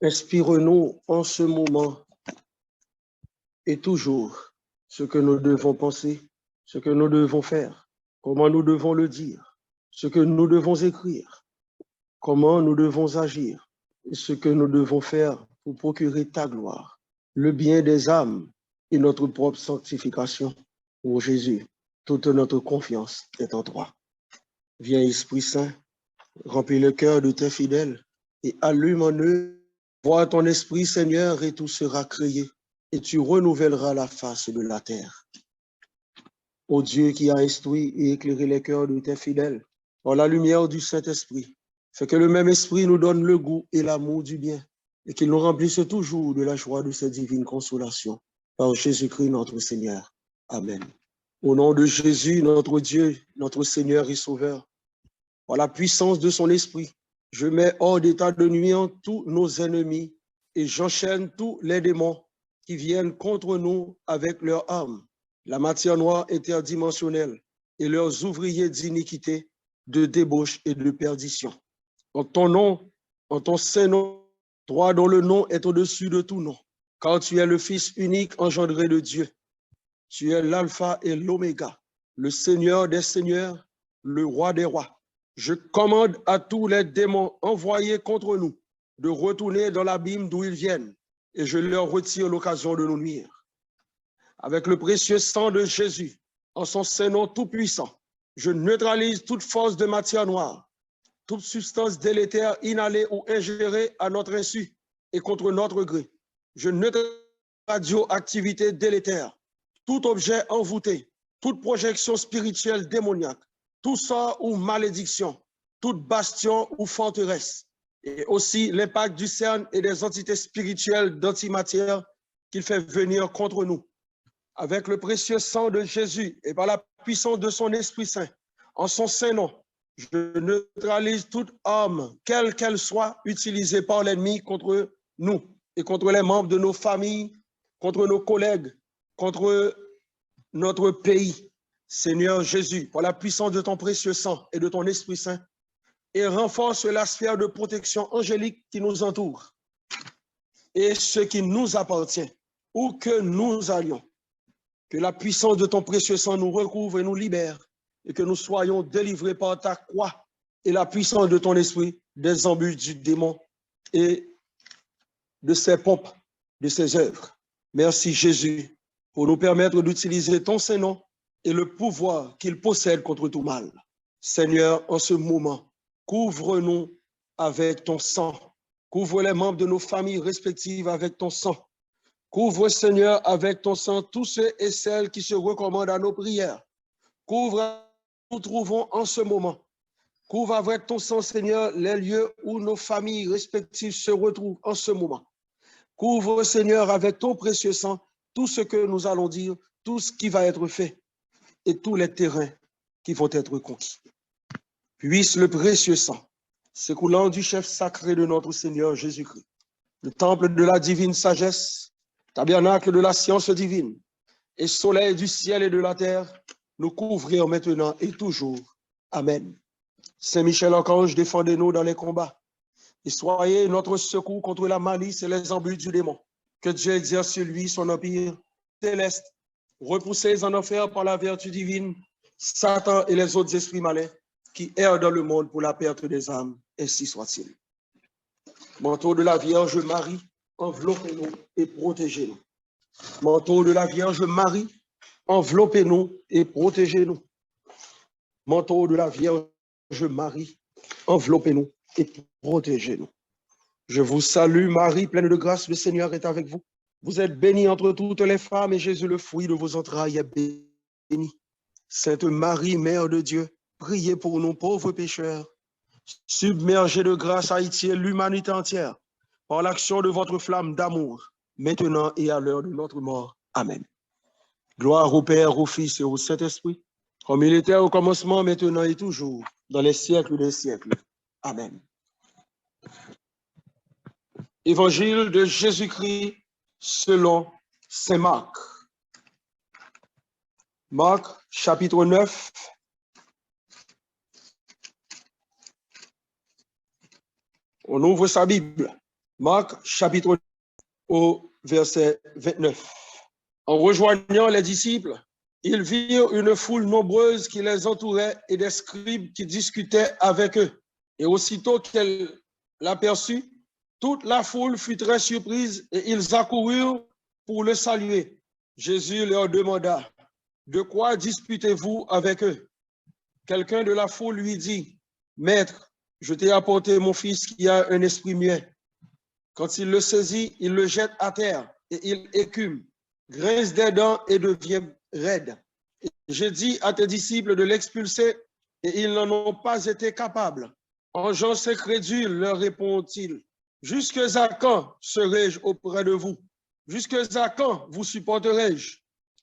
Inspire-nous en ce moment et toujours ce que nous devons penser, ce que nous devons faire, comment nous devons le dire, ce que nous devons écrire, comment nous devons agir, et ce que nous devons faire pour procurer ta gloire, le bien des âmes et notre propre sanctification. Ô Jésus, toute notre confiance est en toi. Viens, Esprit Saint, remplis le cœur de tes fidèles et allume en eux, vois ton esprit, Seigneur, et tout sera créé, et tu renouvelleras la face de la terre. Ô Dieu qui a instruit et éclairé les cœurs de tes fidèles, par la lumière du Saint-Esprit, fais que le même esprit nous donne le goût et l'amour du bien, et qu'il nous remplisse toujours de la joie de cette divine consolation. Par Jésus-Christ notre Seigneur. Amen. Au nom de Jésus, notre Dieu, notre Seigneur et Sauveur, par la puissance de son esprit, je mets hors d'état de nuire tous nos ennemis et j'enchaîne tous les démons qui viennent contre nous avec leurs armes, la matière noire interdimensionnelle et leurs ouvriers d'iniquité, de débauche et de perdition. En ton nom, en ton saint nom, toi dont le nom est au-dessus de tout nom, car tu es le Fils unique engendré de Dieu. Tu es l'alpha et l'oméga, le Seigneur des seigneurs, le roi des rois. Je commande à tous les démons envoyés contre nous de retourner dans l'abîme d'où ils viennent, et je leur retire l'occasion de nous nuire. Avec le précieux sang de Jésus, en son saint nom tout-puissant, je neutralise toute force de matière noire, toute substance délétère inhalée ou ingérée à notre insu et contre notre gré. Je neutralise la radioactivité délétère, tout objet envoûté, toute projection spirituelle démoniaque, tout sort ou malédiction, toute bastion ou forteresse, et aussi l'impact du CERN et des entités spirituelles d'antimatière qu'il fait venir contre nous. Avec le précieux sang de Jésus et par la puissance de son Esprit Saint, en son saint nom, je neutralise toute arme, quelle qu'elle soit, utilisée par l'ennemi contre nous et contre les membres de nos familles, contre nos collègues, contre notre pays. Seigneur Jésus, par la puissance de ton précieux sang et de ton Esprit Saint, et renforce la sphère de protection angélique qui nous entoure et ce qui nous appartient, où que nous allions. Que la puissance de ton précieux sang nous recouvre et nous libère, et que nous soyons délivrés par ta croix et la puissance de ton esprit des embûches du démon et de ses pompes, de ses œuvres. Merci Jésus pour nous permettre d'utiliser ton Saint-Nom et le pouvoir qu'il possède contre tout mal. Seigneur, en ce moment, couvre-nous avec ton sang. Couvre les membres de nos familles respectives avec ton sang. Couvre, Seigneur, avec ton sang tous ceux et celles qui se recommandent à nos prières. Couvre où nous trouvons en ce moment. Couvre avec ton sang, Seigneur, les lieux où nos familles respectives se retrouvent en ce moment. Couvre, Seigneur, avec ton précieux sang, tout ce que nous allons dire, tout ce qui va être fait et tous les terrains qui vont être conquis. Puisse le précieux sang, s'écoulant du chef sacré de notre Seigneur Jésus-Christ, le temple de la divine sagesse, tabernacle de la science divine, et soleil du ciel et de la terre, nous couvrir maintenant et toujours. Amen. Saint Michel Archange, défendez-nous dans les combats, et soyez notre secours contre la malice et les embûches du démon. Que Dieu exerce sur lui son empire céleste, repoussez en enfer par la vertu divine, Satan et les autres esprits malins qui errent dans le monde pour la perte des âmes, ainsi soit-il. Manteau de la Vierge Marie, enveloppez-nous et protégez-nous. Manteau de la Vierge Marie, enveloppez-nous et protégez-nous. Manteau de la Vierge Marie, enveloppez-nous et protégez-nous. Je vous salue, Marie, pleine de grâce, le Seigneur est avec vous. Vous êtes bénie entre toutes les femmes, et Jésus, le fruit de vos entrailles, est béni. Sainte Marie, Mère de Dieu, priez pour nous pauvres pécheurs, submergés de grâce, Haïti et l'humanité entière, par l'action de votre flamme d'amour, maintenant et à l'heure de notre mort. Amen. Gloire au Père, au Fils et au Saint-Esprit, comme il était au commencement, maintenant et toujours, dans les siècles des siècles. Amen. Évangile de Jésus-Christ selon saint Marc. Marc, chapitre 9. On ouvre sa Bible. Marc, chapitre au verset 29. En rejoignant les disciples, ils virent une foule nombreuse qui les entourait et des scribes qui discutaient avec eux. Et aussitôt qu'elle l'aperçut, toute la foule fut très surprise et ils accoururent pour le saluer. Jésus leur demanda, « De quoi disputez-vous avec eux ?» Quelqu'un de la foule lui dit, « Maître, je t'ai apporté mon fils qui a un esprit muet. Quand il le saisit, il le jette à terre et il écume, grince des dents et devient raide. J'ai dit à tes disciples de l'expulser et ils n'en ont pas été capables. » En gens incrédules, leur répond-il, « Jusque à quand serai-je auprès de vous? Jusque à quand vous supporterai-je?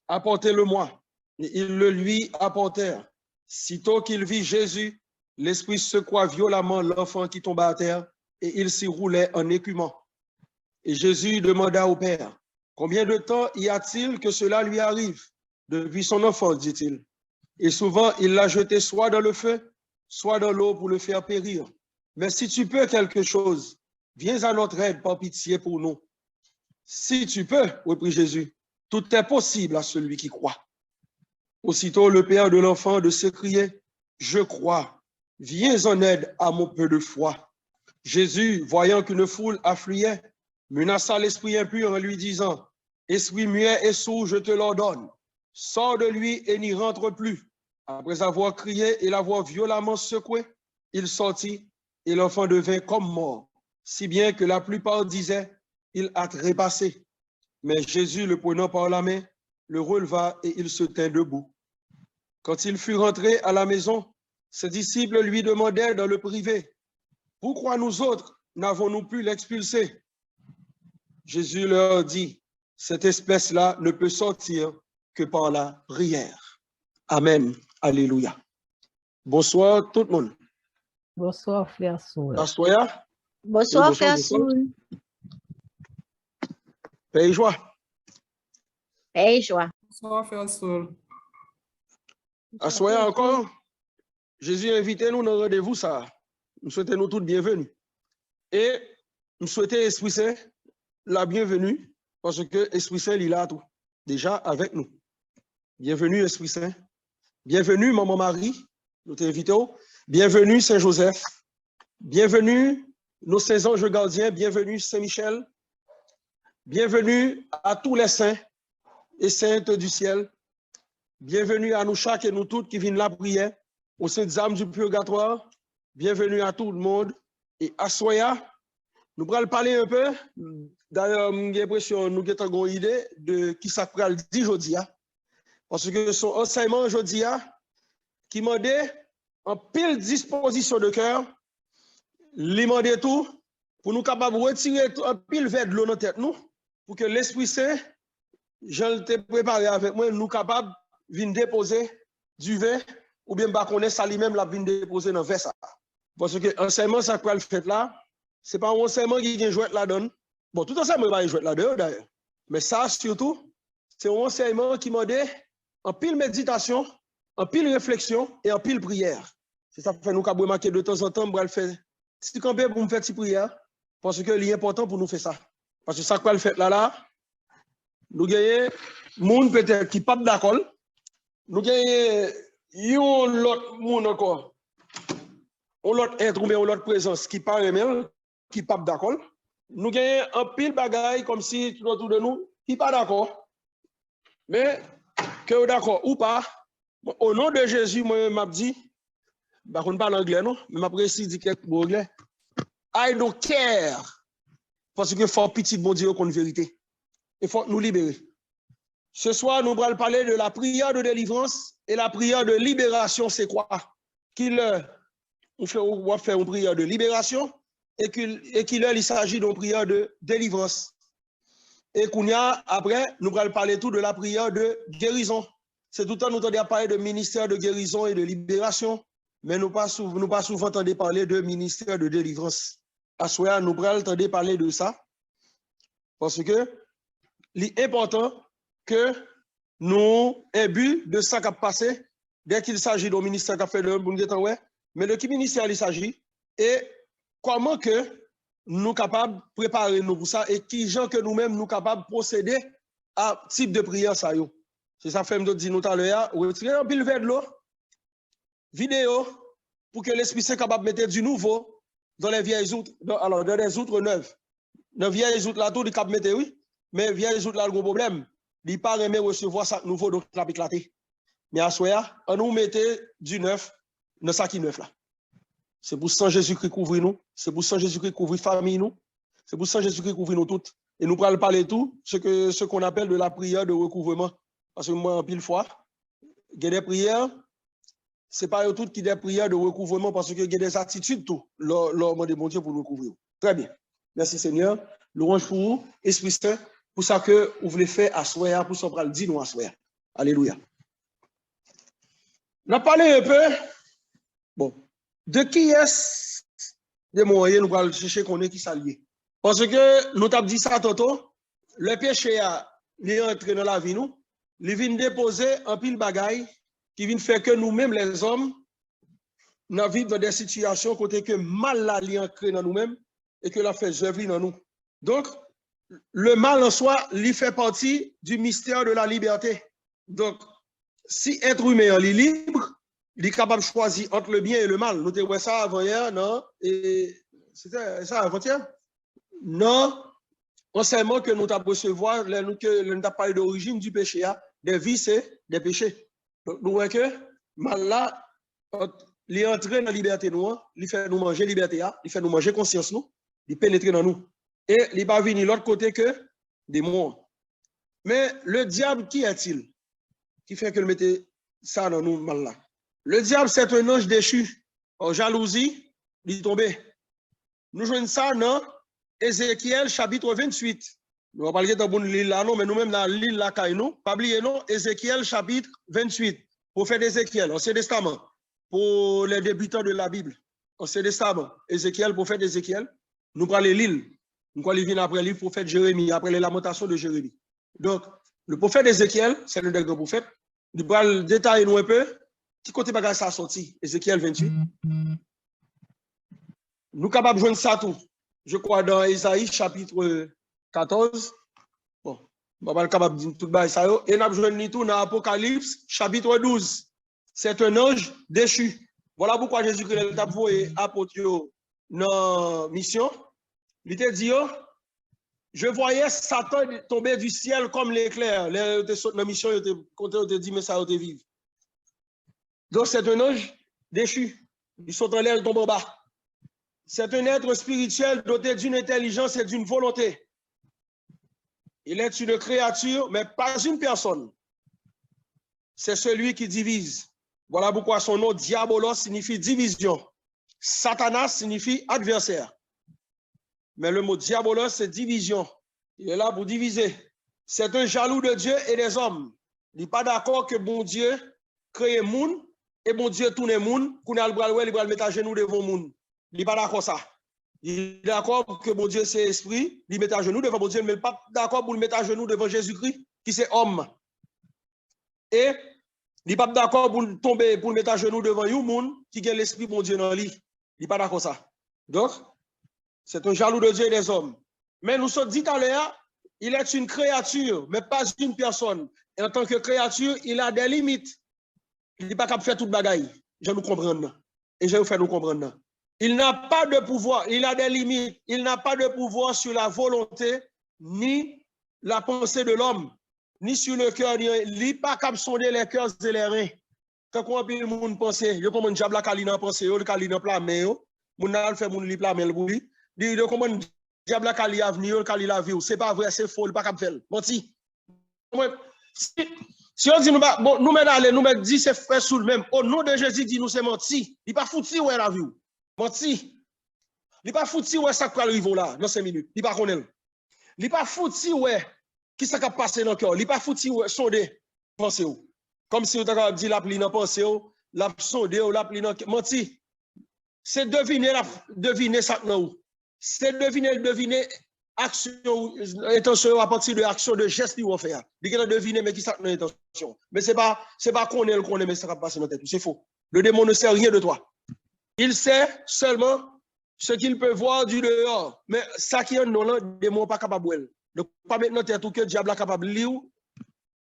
Apportez-le-moi. » Et ils le lui apportèrent. Sitôt qu'il vit Jésus, l'esprit secoua violemment l'enfant qui tomba à terre et il s'y roulait en écumant. Et Jésus demanda au Père, « Combien de temps y a-t-il que cela lui arrive? Depuis son enfance, dit-il. Et souvent, il l'a jeté soit dans le feu, soit dans l'eau pour le faire périr. Mais si tu peux quelque chose, viens à notre aide par pitié pour nous. » Si tu peux, reprit Jésus, tout est possible à celui qui croit. Aussitôt, le père de l'enfant de s'écrier, « Je crois, viens en aide à mon peu de foi. » Jésus, voyant qu'une foule affluait, menaça l'esprit impur en lui disant, « Esprit muet et sourd, je te l'ordonne, sors de lui et n'y rentre plus. » Après avoir crié et l'avoir violemment secoué, il sortit et l'enfant devint comme mort, si bien que la plupart disaient, « Il a trépassé. » Mais Jésus, le prenant par la main, le releva et il se tint debout. Quand il fut rentré à la maison, ses disciples lui demandèrent dans le privé, « Pourquoi nous autres n'avons-nous pu l'expulser? » Jésus leur dit, « Cette espèce-là ne peut sortir que par la prière. » Amen. Alléluia. Bonsoir tout le monde. Bonsoir, frère Soul. Bonsoir. Bonsoir, frère Soul. Paix et joie. Paix et joie. Bonsoir, frère Soul. Assoya encore. Jésus a invité nous dans le rendez-vous ça. Nous souhaitons nous tous bienvenus. Et nous souhaitons Esprit Saint la bienvenue parce que Esprit Saint il est là tout déjà avec nous. Bienvenue Esprit Saint. Bienvenue Maman Marie, nous t'invitons. Bienvenue Saint Joseph. Bienvenue nos saints anges gardiens. Bienvenue Saint Michel. Bienvenue à tous les saints et saintes du ciel. Bienvenue à nous chaque et nous toutes qui viennent la prière, aux saintes âmes du purgatoire. Bienvenue à tout le monde. Et à Soya, nous allons parler un peu. D'ailleurs, j'ai l'impression nous avons une idée de qui ça pourrait dire aujourd'hui. Parce que son enseignement aujourd'hui, qui m'a dit en pile disposition de cœur, lui m'a dit tout, pour nous capables de retirer un pile verre de l'eau dans la tête, nous, pour que l'Esprit Saint, je l'ai préparé avec moi, nous capables de déposer du vin, ou bien bah, qu'on est ça lui-même, la vin déposer dans le verre. Parce que l'enseignement, ça peut le faire là, ce n'est pas un enseignement qui vient jouer là-dedans. Bon, tout enseignement va jouer là-dedans d'ailleurs. Mais ça, surtout, c'est un enseignement qui m'a dit en pile méditation, en pile réflexion et en pile prière. C'est ça que fait nous avons remarqué de temps en temps, on faire si campé pour me faire une prière, parce que c'est important pour nous faire ça. Parce que ça, quoi le fait là, nous gagnons, monde peut-être qui pas d'accord, nous gagnons, l'autre monde encore, on l'autre être ou bien l'autre présence qui pas même, qui pas d'accord. Nous gagnons un pile bagaille comme si tout autour de nous, qui pas d'accord. Mais, que d'accord ou pas, au nom de Jésus, moi, m'a dit, bah, on parle anglais, non? Mais m'a précisé quelques mots anglais. I don't care. Parce que faut petit bon Dieu qu'on vérité. Il faut nous libérer. Ce soir, nous allons parler de la prière de délivrance et la prière de libération, c'est quoi? On va faire une prière de libération et qu'il s'agit d'une prière de délivrance. Et après, nous allons parler tout de la prière de guérison. C'est tout le temps nous entendons parler de ministère de guérison et de libération, mais nous pas souvent entendu parler de ministère de délivrance. À ce moment, nous allons entendre parler de ça, parce que l'important que nous imbue de ça qui a passé dès qu'il s'agit d'un ministère qui a fait de bon temps, mais de qui ministère il s'agit et comment que nous capables de préparer nous pour ça et qui gens que nous-mêmes nous capables de procéder à type de prière ça yo. C'est ça fait me dire nous tout à l'heure, retirer un pile verre de l'eau, vidéo pour que l'Esprit Saint capable de mettre du nouveau dans les vieilles outres, alors dans les outres neuves. Dans les vieilles outres là tout il cap mettre oui, mais vieilles outres là le gros problème, il pas aimer recevoir ça nouveau donc la éclaté. Mais à soir, on nous mettait du neuf dans ça qui neuf là. C'est pour ça Jésus-Christ couvrir nous, c'est pour ça Jésus-Christ couvrir famille nous, c'est pour ça Jésus-Christ couvrir nous toutes. Et nous pourrons parler tout ce qu'on appelle de la prière de recouvrement. Parce que moi, en pile fois, il y a des prières, ce n'est pas toutes qui des prières de recouvrement parce qu'il y a des attitudes tout, l'homme de mon Dieu pour nous couvrir. Très bien. Merci Seigneur. Louange pour vous, Esprit Saint, pour ça que vous voulez faire à soir, pour ça qu'on le dire nous à soir. Alléluia. On a parlé un peu, bon, de qui est-ce des moyens nous allons chercher qu'on est qui s'allie. Parce que nous t'avons dit ça tantôt, le péché est entré dans la vie nous, il vient déposer un pile bagaille qui vient faire que nous-mêmes les hommes, nous vivons dans des situations côté que mal là est entré dans nous-mêmes et que la fait œuvre dans nous. Donc, le mal en soi, il fait partie du mystère de la liberté. Donc, si être humain est libre, il est capable de choisir entre le bien et le mal. Nous avons ça avant hier, non? Et c'était ça avant-hier? Non. Enseignement que nous avons recevoir, nous avons parlé d'origine du péché, des vices et des péchés. Donc, nous voyons que mal là, il est entré dans la liberté nous, il fait nous manger liberté, il fait nous manger conscience nous, il pénètre dans nous. Et il va venir l'autre côté que des morts. Mais le diable, qui est-il? Qui fait que le mette ça dans nous mal là? Le diable, c'est un ange déchu. En jalousie, il est tombé. Nous jouons ça dans Ézéchiel chapitre 28. Nous allons parler dans l'île là, non, mais nous-mêmes dans l'île là, nous, pas oublier, non, Ézéchiel chapitre 28. Prophète Ézéchiel, Ancien Testament, pour les débutants de la Bible. Ancien Testament, Ézéchiel, prophète Ézéchiel. Nous parlons de l'île. Nous allons venir après le prophète Jérémie, après les lamentations de Jérémie. Donc, le prophète Ézéchiel, c'est le grand prophète. Nous allons détailler nous un peu. Qui côté bagage ça a sorti? Ézéchiel 28. Nous sommes capables de joindre ça tout. Je crois dans Isaïe chapitre 14. Bon, nous sommes capables de dire tout ça. Et nous avons joindre tout dans Apocalypse chapitre 12. C'est un ange déchu. Voilà pourquoi Jésus-Christ a envoyé apôtre dans la mission. Il te dit, je voyais Satan tomber du ciel comme l'éclair. Dans la mission, il te dit, mais ça va te vivre. Donc, c'est un ange déchu. Il saute en l'air, il tombe en bas. C'est un être spirituel doté d'une intelligence et d'une volonté. Il est une créature, mais pas une personne. C'est celui qui divise. Voilà pourquoi son nom Diabolos signifie division. Satanas signifie adversaire. Mais le mot Diabolos, c'est division. Il est là pour diviser. C'est un jaloux de Dieu et des hommes. Il n'est pas d'accord que bon Dieu crée le monde et bon Dieu tourne le monde, qu'on a le bras, il va le mettre à genoux devant le monde. Il n'est pas d'accord ça. Il est d'accord que bon Dieu c'est esprit, il met à genoux devant bon Dieu, mais il n'est pas d'accord pour le mettre à genoux devant Jésus-Christ, qui c'est homme. Et il n'est pas d'accord pour tomber, pour le mettre à genoux devant un monde qui a l'esprit bon Dieu dans lui. Il n'est pas d'accord ça. Donc, c'est un jaloux de Dieu et des hommes. Mais nous sommes dit tout à l'heure, il est une créature, mais pas une personne. Et en tant que créature, il a des limites. Il n'est pas capable de faire toute bagaille. Je nous comprends. Et je vais vous faire nous comprendre. Il n'a pas de pouvoir, il a des limites. Il n'a pas de pouvoir sur la volonté, ni la pensée de l'homme, ni sur le cœur. Il n'est pas capable de sonder les cœurs et les reins. Quand on peut le monde penser, il y a comme un diable à Kalina penser, le Kalina plamé, mon n'a fait mon li plamé le bouli. Il y a comme un diable à Kalina venir, le Kalina vie. C'est pas vrai, c'est faux, il n'est pas capable de faire. Menti. Si on dit nous bon, nous mettons aller, nous mettons dit c'est fait sous le même. Au nom de Jésus, dit nous c'est menti. Il n'est pas foutu ouais la vie. Menti. Il n'est pas foutu ouais ça qui arrive là dans 5 minutes. Il n'est pas connaître. Il n'est pas foutu ouais qui ça qui passe dans le cœur. Il n'est pas foutu ouais sonder pensée. Comme si on a dit la pli dans pensée, la sonder ou la pli dans menti. C'est deviner ça non. C'est deviner action, intention à partir de action, de gestes qu'il va faire. Il va deviner, mais qui ça n'a intention. Mais ce n'est pas qu'on est, mais ça va passer dans la tête. C'est faux. Le démon ne sait rien de toi. Il sait seulement ce qu'il peut voir du dehors. Mais ça qui est non, là, démon pas capable. Donc, pas maintenant, tout que le diable est capable de lire,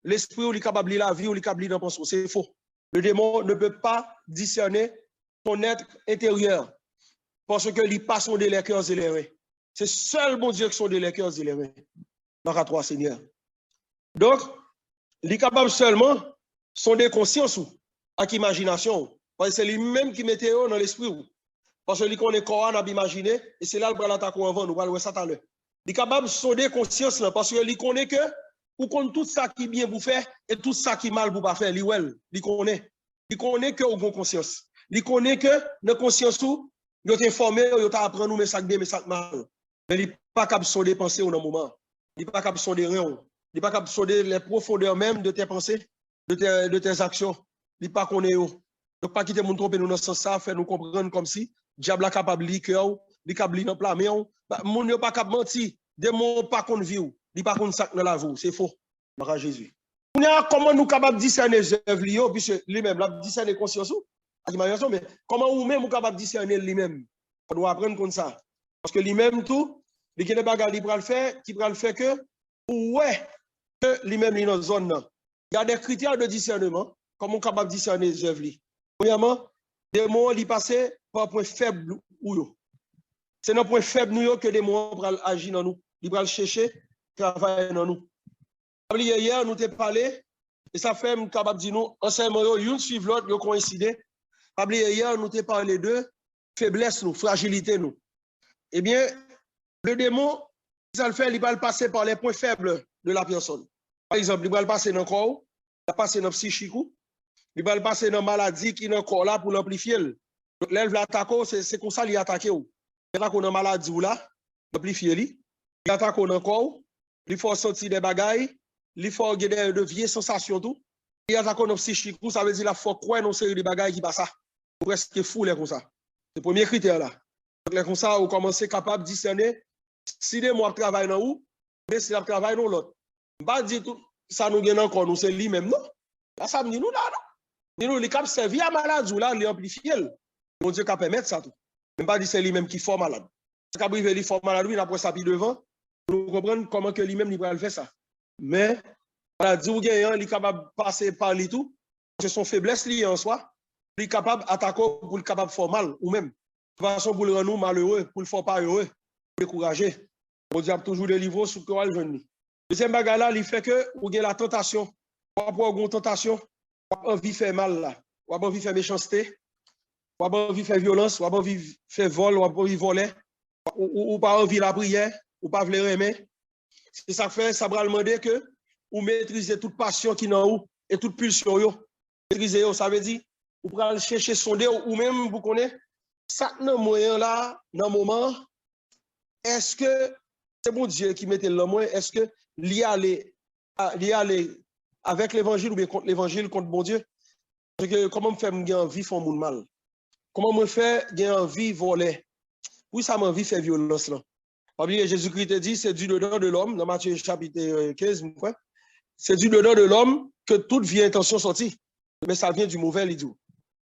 l'esprit ou est capable de lire la vie ou est capable de lire dans pensée. C'est faux. Le démon ne peut pas discerner ton être intérieur parce que il passe son les cœurs élevés. C'est seul bon Dieu qui sont les cœurs élevés. Dans la trois Seigneur. Donc, il est capable seulement sonder conscience ou avec imagination. Parce que c'est lui-même qui mettait dans l'esprit. Parce que lui connaît corps, on a imaginé, et c'est là le bras l'attaque avant, nous allons voir ça tout à l'heure. Il est capable de sonder conscience là, parce que lui connaît que, ou connaît tout ça qui est bien pour faire, et tout ça qui est mal pour pas faire, il connaît. Il connaît que vous avez conscience. Il connaît que, dans conscience où, il est informé, il apprend nous, mais ça bien, mais ça mal. Mais il n'est pas capable de sonder pensée au moment. Il n'est pas capable de sonder rien. Il n'est pas capable de sonder les profondeurs même de tes pensées, de tes actions. Il n'est pas connaît. Donc, pas quitter mon tromper nous dans ce sens, ça fait nous comprendre comme si diable est capable de lire cœur, il est capable de lire dans plat, mais mon n'est pas capable de mentir. Des mots pas qu'on vit, il n'est pas qu'on sac dans la vie, c'est faux. Par Jésus. Comment nous capables de discerner les œuvres, puisque lui-même, la discerner conscience, mais comment nous-mêmes nous capables de discerner lui-même? On doit apprendre comme ça. Parce que lui-même, tout, il y a des bagages qui va le faire que, ouais, que lui-même, il est dans la zone. Il y a des critères de discernement, comment on est capable de discerner les œuvres. Premièrement, des mots qui passent par point faible ou yo. C'est dans point faible nous que des mots vont agir dans nous. Ils vont chercher, travailler dans nous. Hier, nous t'ai parlé, et ça fait capable de dire nous, enseignement, une suivent l'autre, ils coïncident. Hier, nous t'ai parlé de faiblesse, nous, fragilité, nous. Eh bien, le démon, ça le fait, il va le passer par les points faibles de la personne. Par exemple, il va le passer dans le corps, il va passer dans le psychique, il va le passer dans la maladie qui est dans le corps là pour l'amplifier. Donc, là, il va attaquer, c'est comme ça qu'il attaque. Il attaque dans la maladie là, l'amplifier. Il attaque dans le corps, il faut sentir des bagailles, il faut avoir de vieilles sensations. Tout. Il attaque dans le psychique, ça veut dire qu'il faut croire dans une série de bagailles qui passent ça. Presque fou, là, comme ça. C'est le premier critère là. Donc, là, comme ça, vous commencez capable de discerner si des mois travaillent dans où, mais si vous travaillez dans l'autre. Je ne vais pas dire tout ça nous gagne encore, nous c'est lui-même, non? Là, ça me dit nous là, non? Nous, les cap servi à malade, ou là, les amplifier. Mon Dieu, qui permettre ça tout. Je ne vais pas dire c'est lui-même qui forme malade. Si vous avez forme malade, lui, il a pris ça devant, nous comprenons comment que lui-même, il va le faire ça. Mais, voilà, dit vous gagnant, il est capable de passer par lui tout, c'est son faiblesse liée en soi, il est capable d'attaquer pour le capable de faire mal, ou même, de façon pour le rendre malheureux, pour le faire pas heureux, pour le décourager. Mon Dieu a toujours des livres sur quoi le jeune. Deuxième bagage là, il fait que vous avez la tentation, vous avez une tentation, vous avez envie de faire mal là, vous avez envie de faire méchanceté, vous avez envie de faire violence, vous avez envie de faire vol, vous avez envie de voler, ou pas envie de la prière, ou pas vouloir aimer. C'est ça fait, ça va demander que vous maîtrisez toute passion qui est en vous et toute pulsion. Maîtrisez, ça veut dire, vous pouvez chercher sonder ou même vous connaissez, ça dans moyen là, dans le moment, est-ce que c'est bon Dieu qui mettait le moyen, est-ce que l'y aller avec l'évangile ou bien contre l'évangile, contre bon Dieu? Parce que comment me fait gagner envie de faire mon mal? Comment me fait gagner envie de voler? Oui, ça m'a envie de faire violence là. Jésus-Christ a dit, c'est du dedans de l'homme, dans Matthieu chapitre 15, c'est du dedans de l'homme que toute vie intention sortie. Mais ça vient du mauvais, il dit.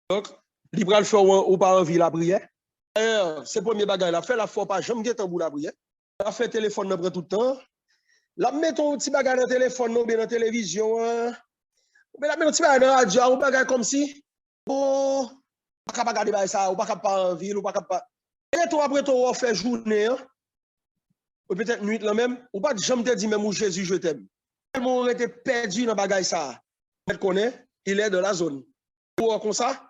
Donc, il va le faire ou pas envie la prière. C'est le premier bagage. La fait la fois pas, j'aime bien ton bout la prière. La fait téléphone prend tout le temps. La met ton petit bagage dans le téléphone, non, bien dans la télévision. Mais la met ton petit bagage dans la radio, ou bagage comme si, bon, pas capable de regarder ça, ou pas capable en ville, ou pas capable. Et toi, après, toi, on fait journée, ou peut-être nuit là même, ou pas jamais te dire même où Jésus, je t'aime. Tellement on était perdu dans le bagage ça. Elle connaît, il est de la zone. Ou comme ça,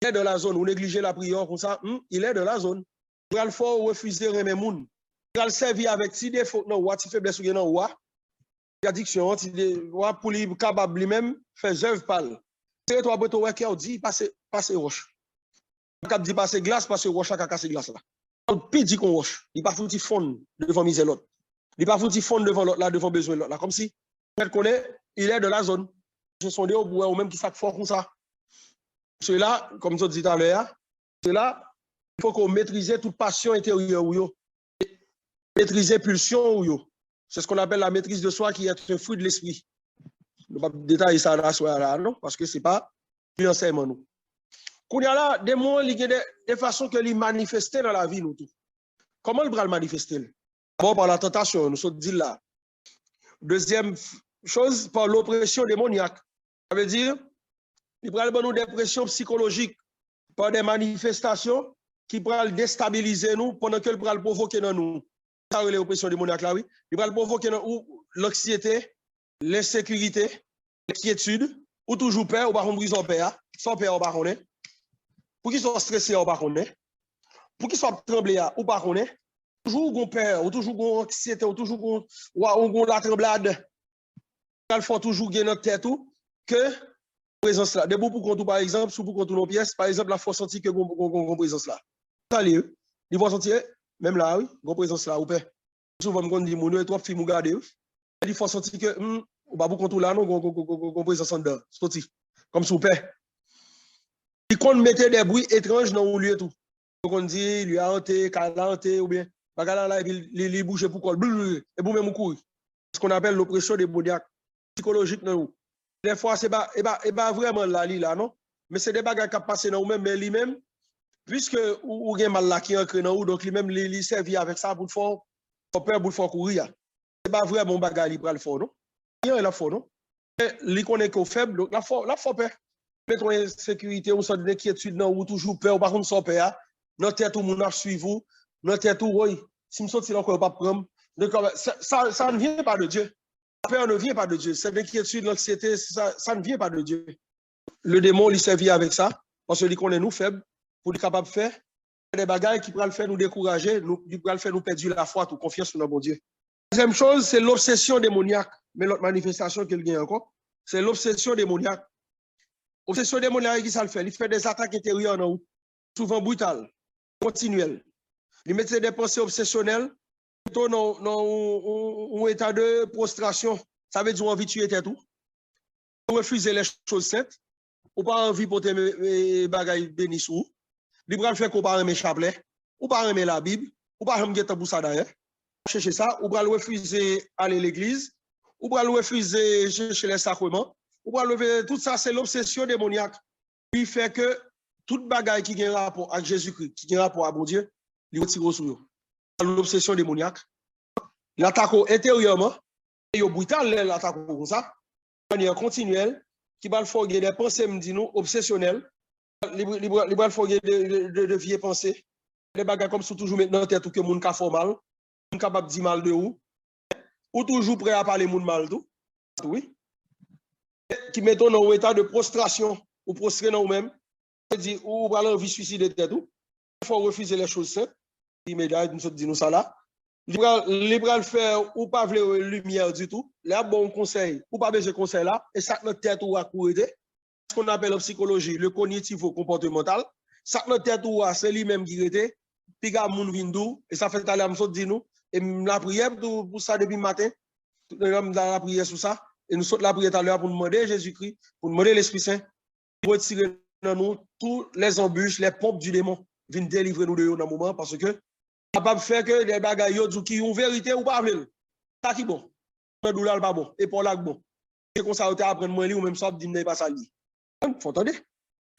il est de la zone. Ou négliger la prière comme ça, il est de la zone. Il va le faire refuser remet moun. Il va le servir avec si des fautes, non, si faiblesse ou non, ou addiction, pour lui capable lui-même faire œuvre pâle. C'est toi, toi, ouais, qui a dit, passe roche. Il a dit, passe glace, passe roche, à casser glace là. Il dit qu'on roche. Il pas foutu fond devant miser l'autre. Il pas foutu fond devant l'autre là, devant besoin l'autre là. Comme si, elle connaît, il est de la zone. Ce sont des ou même qui sont forts comme ça. Cela, comme je disais tout à l'heure, cela, il faut qu'on maîtrise toute passion intérieure ou yo. Maîtriser pulsion ou yo. C'est ce qu'on appelle la maîtrise de soi qui est un fruit de l'esprit. Je ne vais pas détailler ça là, non, parce que ce n'est pas l'enseignement nous. Qu'on y a là, des mots, il y a des façons que les manifester dans la vie, nous tout. Comment il va le manifester? Bon, par la tentation, nous sommes dit là. Deuxième chose, par l'oppression démoniaque. Ça veut dire, il va nous des pressions psychologiques par des manifestations qui vont déstabiliser nous pendant que le bras provoquer dans nous. Ça, c'est l'oppression démoniaque là, oui. Il va provoquer dans nous l'anxiété, l'insécurité, l'inquiétude, ou toujours peur, ou par contre, ils ont peur, sans peur, ou par contre, pour qu'ils soient stressés, ou par contre, pour qu'ils soient tremblés, ou par contre, toujours gon peur, ou toujours gon anxiété, ou toujours gon la tremblade. Il faut toujours gagner notre tête que présence là. Debout pour qu'on par exemple, sous pour qu'on nos pièces, par exemple, la faut sentir que gon présence là. Allez, ils vont sentir même là oui, gon présence là ou pas. Souvent on dit mon trois filles regarder. Il faut sentir que ou pas pour qu'on là non gon présence en dedans. Sorti comme sous paix. Il qu'on mettait des bruits étranges dans le lieu tout. On dit lui a hanté, calanté ou bien bagala là il bouge pour col et vous même courir. Ce qu'on appelle l'oppression démoniaque psychologique dans nous. Des fois c'est pas vraiment là non, mais c'est des bagages qui passent dans nous-mêmes mais lui-même puisque ou gen mal là qui ancré dans nous donc lui-même il servi avec ça pour faire peur pour faire courir. C'est pas vraiment bagage il prend le fort non. Il est là fort non. Il connaît qu'au faible donc la faut peur. Mettre en sécurité on sort d'inquiétude non ou toujours peur ou par contre sans peur. Notre tête tout monde a suivre vous, notre tête tout oui, si me sorti encore pas prendre. Donc ça ne vient pas de Dieu. La peur ne vient pas de Dieu. Cette inquiétude, l'anxiété, ça ne vient pas de Dieu. Le démon, il servit avec ça, parce qu'il connaît nous faibles, pour être capable de faire des bagages qui pourraient le faire nous décourager, qui pourraient le faire nous perdre la foi, toute confiance dans notre bon Dieu. Deuxième chose, c'est l'obsession démoniaque. Mais l'autre manifestation qu'il y a encore, c'est l'obsession démoniaque. L'obsession démoniaque, qui ça le fait? Il fait des attaques intérieures, non? Souvent brutales, continuelles. Il met des pensées obsessionnelles. Dans un état de prostration, ça veut dire envie de tuer tout. Refuser les choses saintes, ou pas envie de porter mes bagages bénis ou. Libre le fait qu'on pas aimer chapelet, ou pas aimer la Bible, ou pas aimer pour ça d'ailleurs. Chercher ça, ou pas refuser aller à l'église, ou pas refuser chercher les sacrements, ou pas lever tout ça, c'est l'obsession démoniaque. Il fait que toute bagaille qui a un rapport avec Jésus-Christ, qui a un rapport à bon Dieu, il retire sur nous. L'obsession démoniaque. L'attaque intérieurement, et au brutal, l'attaque comme ça, de manière continuelle, qui va le faire des pensées, me dit nous, obsessionnelles, il va le faire de vieilles pensées, des bagages comme ça, toujours maintenant, tête ou que moun ka fait mal, moun capable de dire mal de ou toujours prêt à parler moun mal tout, oui, qui mettons dans un état de prostration, ou prostré dans nous-mêmes, dit ou va l'envie de suicider tête tout, il faut refuser les choses simples. Immédiat, nous disons ça là. Libre le faire ou pas vouloir lumière du tout. Là, bon conseil, ou pas besoin de conseil là. Et ça, notre tête ou à courir. Ce qu'on appelle en psychologie, le cognitivo-comportemental. Ça, notre tête ou à, c'est lui-même qui était. Puis, gars, moun vindou. Et ça fait aller à me dire nous. Et la prière pour ça depuis le matin. Dans la prière sur ça. Et nous sommes la prière tout à l'heure pour demander Jésus-Christ, pour demander l'Esprit Saint, pour retirer dans nous tous les embûches, les pompes du démon. Viennent délivrer nous de eux dans le moment parce que capable de faire que les bagailles qui ont vérité ou pas vrai. Ça qui bon. Le douleur pas bon et pour là bon. C'est comme ça on apprendre moi ou même ça dit pas ça li. Faut entendre.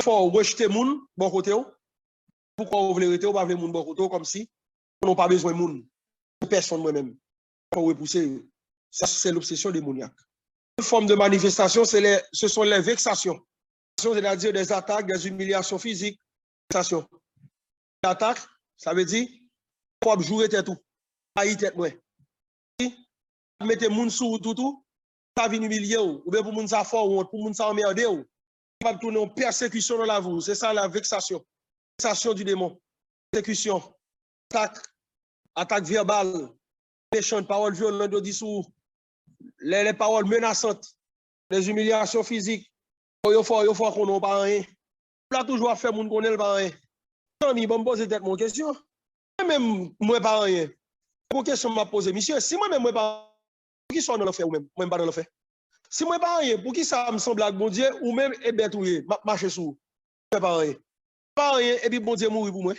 Faut rejeter moun bon côté ou. Pourquoi vous voulez ou pas voulez moun bon côté comme si on n'a pas besoin moun. Personne moi-même. Faut repousser. Ça c'est l'obsession démoniaque. Une forme de manifestation ce sont les vexations. C'est-à-dire des attaques, des humiliations physiques, vexations. L'attaque, ça veut dire faut jouer tête tout. Haï tête moi. Mettez moun sous tout, ça vient humilier ou bien pour moun ça fort ou pour moun ça emmerder ou. Va tourner en persécution dans la vie, c'est ça la vexation. Vexation du démon. Persécution. Attaque verbale, méchante, paroles violentes dissous, les paroles menaçantes, les humiliations physiques. Yo faut qu'on n'a pas rien. Là toujours faire moun connaît pas rien. Ami, bon poser tête mon question. Même moi pas rien. Pour question m'a posé monsieur, si moi même moi pas qui sont dans le fait ou même pas dans le fait. Si moi pas rien, pour qui ça me semble avec bon Dieu ou même et bête ou marcher sous. Pas rien. Pas rien et puis bon Dieu mourir pour moi.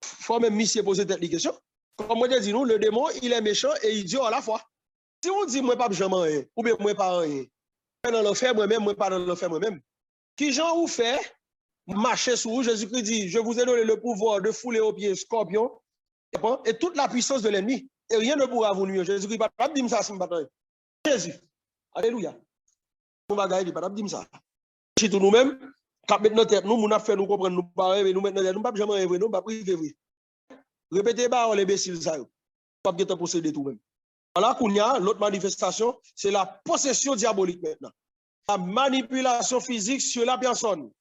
Faut même monsieur poser tête les questions. Comme moi dit nous le démon, il est méchant et idiot à la fois. Si on dit moi pas jamais rien ou bien moi pas rien. Dans le fait moi-même, moi pas dans le fait moi-même. Qui gens ou fait marcher sur vous. Jésus-Christ dit, je vous ai donné le pouvoir de fouler aux pieds scorpions et toute la puissance de l'ennemi. Et rien ne pourra vous nuire. Jésus-Christ n'a pas dit ça si Jésus. Alléluia. Nous ne pouvons pas dire ça. Si nous-mêmes, quand maintenant nous avons fait nous comprendre, nous ne pouvons pas jamais rêver, nous ne pouvons pas priver. Répétez pas les imbéciles, ça. Pas de posséder tout-même. Voilà qu'on y a l'autre manifestation, c'est la possession diabolique maintenant. La manipulation physique sur la personne.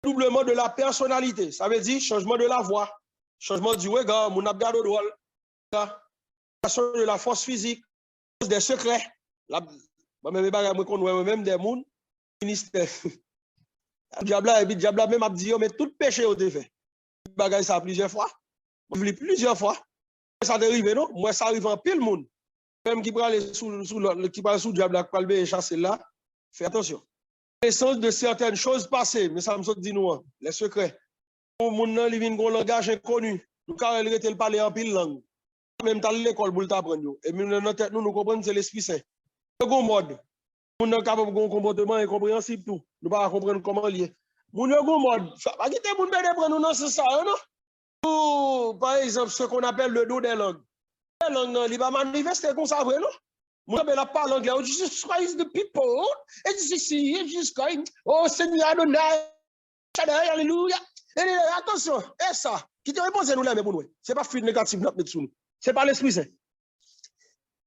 Doublement de la personnalité. Ça veut dire changement de la voix, changement du regard, mon abgard au droit, de la force physique, des secrets. Même des mondes, ministère. Diable même a dit, mais tout péché au défait. Bagaille ça plusieurs fois. Plusieurs fois. Ça arrive, non? Moi, ça arrive en pile monde. Même qui parle sous diable, qui parle chasser là, fais attention. L'essence de certaines choses passées, mais ça me saute dit nous, les secrets. Mon nom, il vient un langage inconnu. Nous, quand il était parler en pile langue. Même dans l'école, pour t'apprendre. Et nous comprenons, c'est l'Esprit Saint. Second mode. Nous sommes capables d'un comportement incompréhensible tout. Nous ne pouvons pas comprendre comment lier. Nous sommes mode. Pas quitter nous prendre nous dans ce ça, non? Par exemple, ce qu'on appelle le dos des langues. Les langues, il va manifester comme ça, vrai, non? Moi, je parle anglais. Oh, Jesus Christ, the people. Et Jesus Christ. Oh, Seigneur Adonai. Alléluia. Attention, et ça, qui te répond, c'est nous là, mais pour nous. Ce n'est pas fruit négatif, notre mettre sous nous. Ce n'est pas l'Esprit Saint.